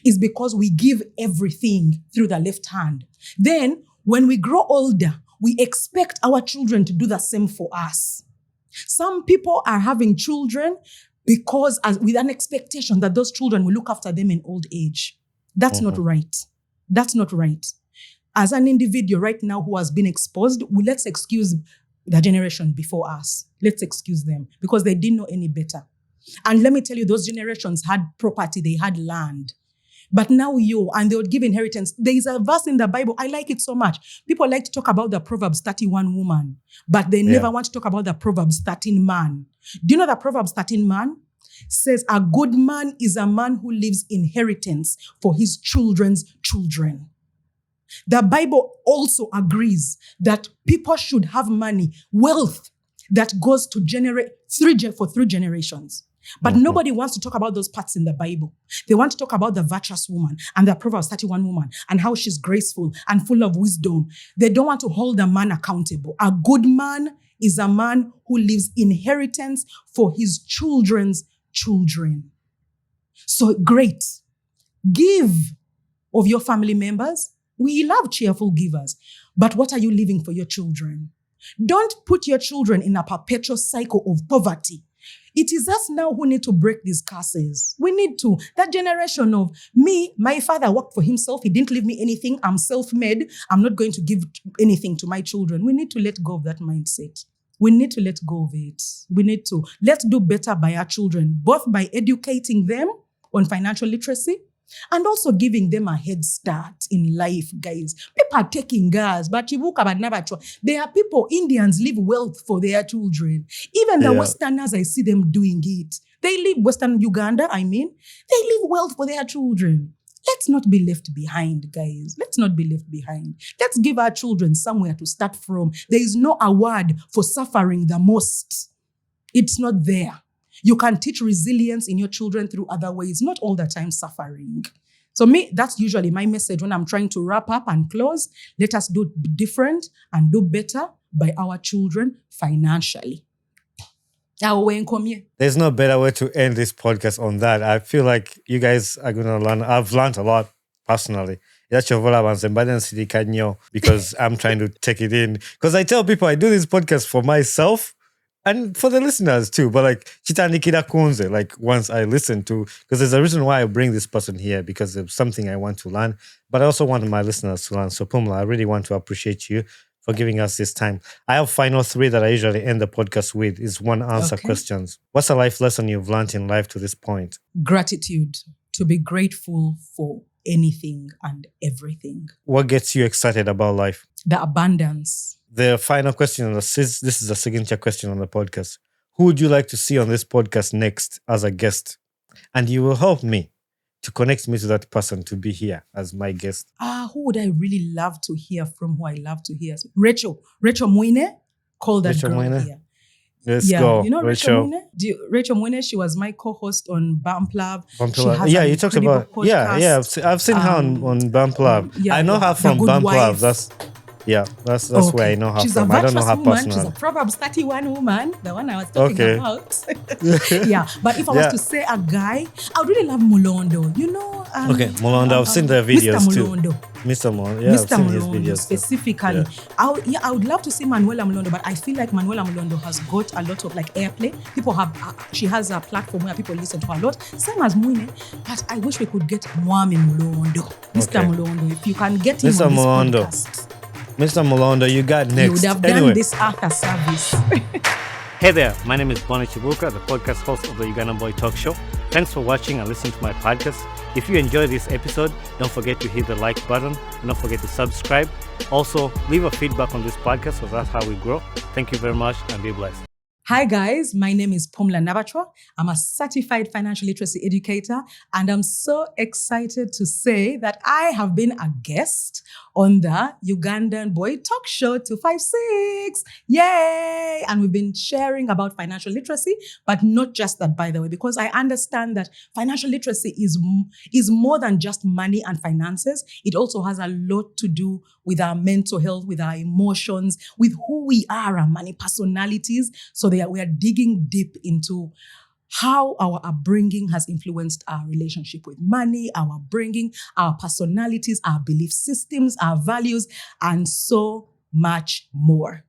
Speaker 1: Is because we give everything through the left hand. Then when we grow older, we expect our children to do the same for us. Some people are having children because with an expectation that those children will look after them in old age. That's not right. That's not right. As an individual right now who has been exposed, let's excuse the generation before us. Let's excuse them because they didn't know any better. And let me tell you, those generations had property, they had land. But now and they would give inheritance. There is a verse in the Bible, I like it so much. People like to talk about the Proverbs 31 woman, but they never want to talk about the Proverbs 13 man. Do you know the Proverbs 13 man? Says a good man is a man who leaves inheritance for his children's children. The Bible also agrees that people should have money, wealth that goes to for 3 generations. But nobody wants to talk about those parts in the Bible. They want to talk about the virtuous woman and the Proverbs 31 woman and how she's graceful and full of wisdom. They don't want to hold a man accountable. A good man is a man who leaves inheritance for his children's children. So great. Give of your family members. We love cheerful givers. But what are you leaving for your children? Don't put your children in a perpetual cycle of poverty. It is us now who need to break these curses. We need to. That generation of my father worked for himself. He didn't leave me anything. I'm self-made. I'm not going to give anything to my children. We need to let go of that mindset. We need to let go of it. Let's do better by our children, both by educating them on financial literacy and also giving them a head start in life, guys. People are taking gas, but there are people, Indians leave wealth for their children. Even the Westerners, I see them doing it. They leave Western Uganda, they leave wealth for their children. Let's not be left behind, guys. Let's not be left behind. Let's give our children somewhere to start from. There is no award for suffering the most. It's not there. You can teach resilience in your children through other ways, not all the time suffering. So that's usually my message when I'm trying to wrap up and close. Let us do different and do better by our children financially.
Speaker 3: There's no better way to end this podcast on that. I feel like you guys are going to learn. I've learned a lot personally. Because I'm trying to take it in. Because I tell people I do this podcast for myself and for the listeners too. But once I listen to, because there's a reason why I bring this person here, because it's something I want to learn. But I also want my listeners to learn. So Pumla, I really want to appreciate you for giving us this time. I have final 3 that I usually end the podcast with. Is one answer questions. What's a life lesson you've learned in life to this point?
Speaker 1: Gratitude. To be grateful for anything and everything.
Speaker 3: What gets you excited about life?
Speaker 1: The abundance.
Speaker 3: The final question, this is a signature question on the podcast. Who would you like to see on this podcast next as a guest? And you will help me to connect me to that person to be here as my guest.
Speaker 1: Who would I really love to hear from? Who I love to hear? Rachel Muine. Call that
Speaker 3: Rachel
Speaker 1: girl
Speaker 3: Muine?
Speaker 1: here.
Speaker 3: Let's go.
Speaker 1: You know
Speaker 3: Rachel
Speaker 1: Muine? Rachel Muine, she was my co-host on Bamplav.
Speaker 3: Yeah, you talked about podcast. I've seen her on Bamplav. I know her from Bamplav. That's where I know her from. I don't know her personally.
Speaker 1: She's a Proverbs 31 woman, the one I was talking about. But if I was to say a guy, I would really love Mulondo. You know?
Speaker 3: Mulondo. I've seen the videos too. Mr. Mulondo. Yeah,
Speaker 1: Mr. Mulondo specifically. Yeah. I would love to see Manuela Mulondo, but I feel like Manuela Mulondo has got a lot of like airplay. She has a platform where people listen to her a lot. Same as Muine, but I wish we could get Mwami Mulondo. Mr. Mulondo, if you can get him on this podcast.
Speaker 3: Mr. Mulondo, you got next.
Speaker 1: You would have done this after service.
Speaker 3: Hey there, my name is Bonnie Chibuka, the podcast host of the Ugandan Boy Talk Show. Thanks for watching and listening to my podcast. If you enjoyed this episode, don't forget to hit the like button and don't forget to subscribe. Also, leave a feedback on this podcast because that's how we grow. Thank you very much and be blessed.
Speaker 1: Hi guys, my name is Pumla Nabachwa. I'm a certified financial literacy educator and I'm so excited to say that I have been a guest on the Ugandan Boy Talk Show 256. Yay! And we've been sharing about financial literacy, but not just that, by the way, because I understand that financial literacy is more than just money and finances. It also has a lot to do with our mental health, with our emotions, with who we are, our money personalities. So we are digging deep into how our upbringing has influenced our relationship with money, our upbringing, our personalities, our belief systems, our values, and so much more.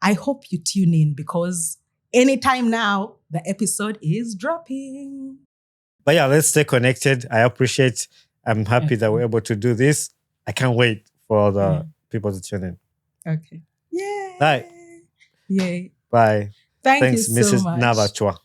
Speaker 1: I hope you tune in because anytime now, the episode is dropping.
Speaker 3: But yeah, let's stay connected. I'm happy that we're able to do this. I can't wait for the people to tune in.
Speaker 1: Okay. Yay.
Speaker 3: Bye.
Speaker 1: Yay.
Speaker 3: Bye.
Speaker 1: Thanks,
Speaker 3: Mrs.
Speaker 1: so much.
Speaker 3: Nabachwa.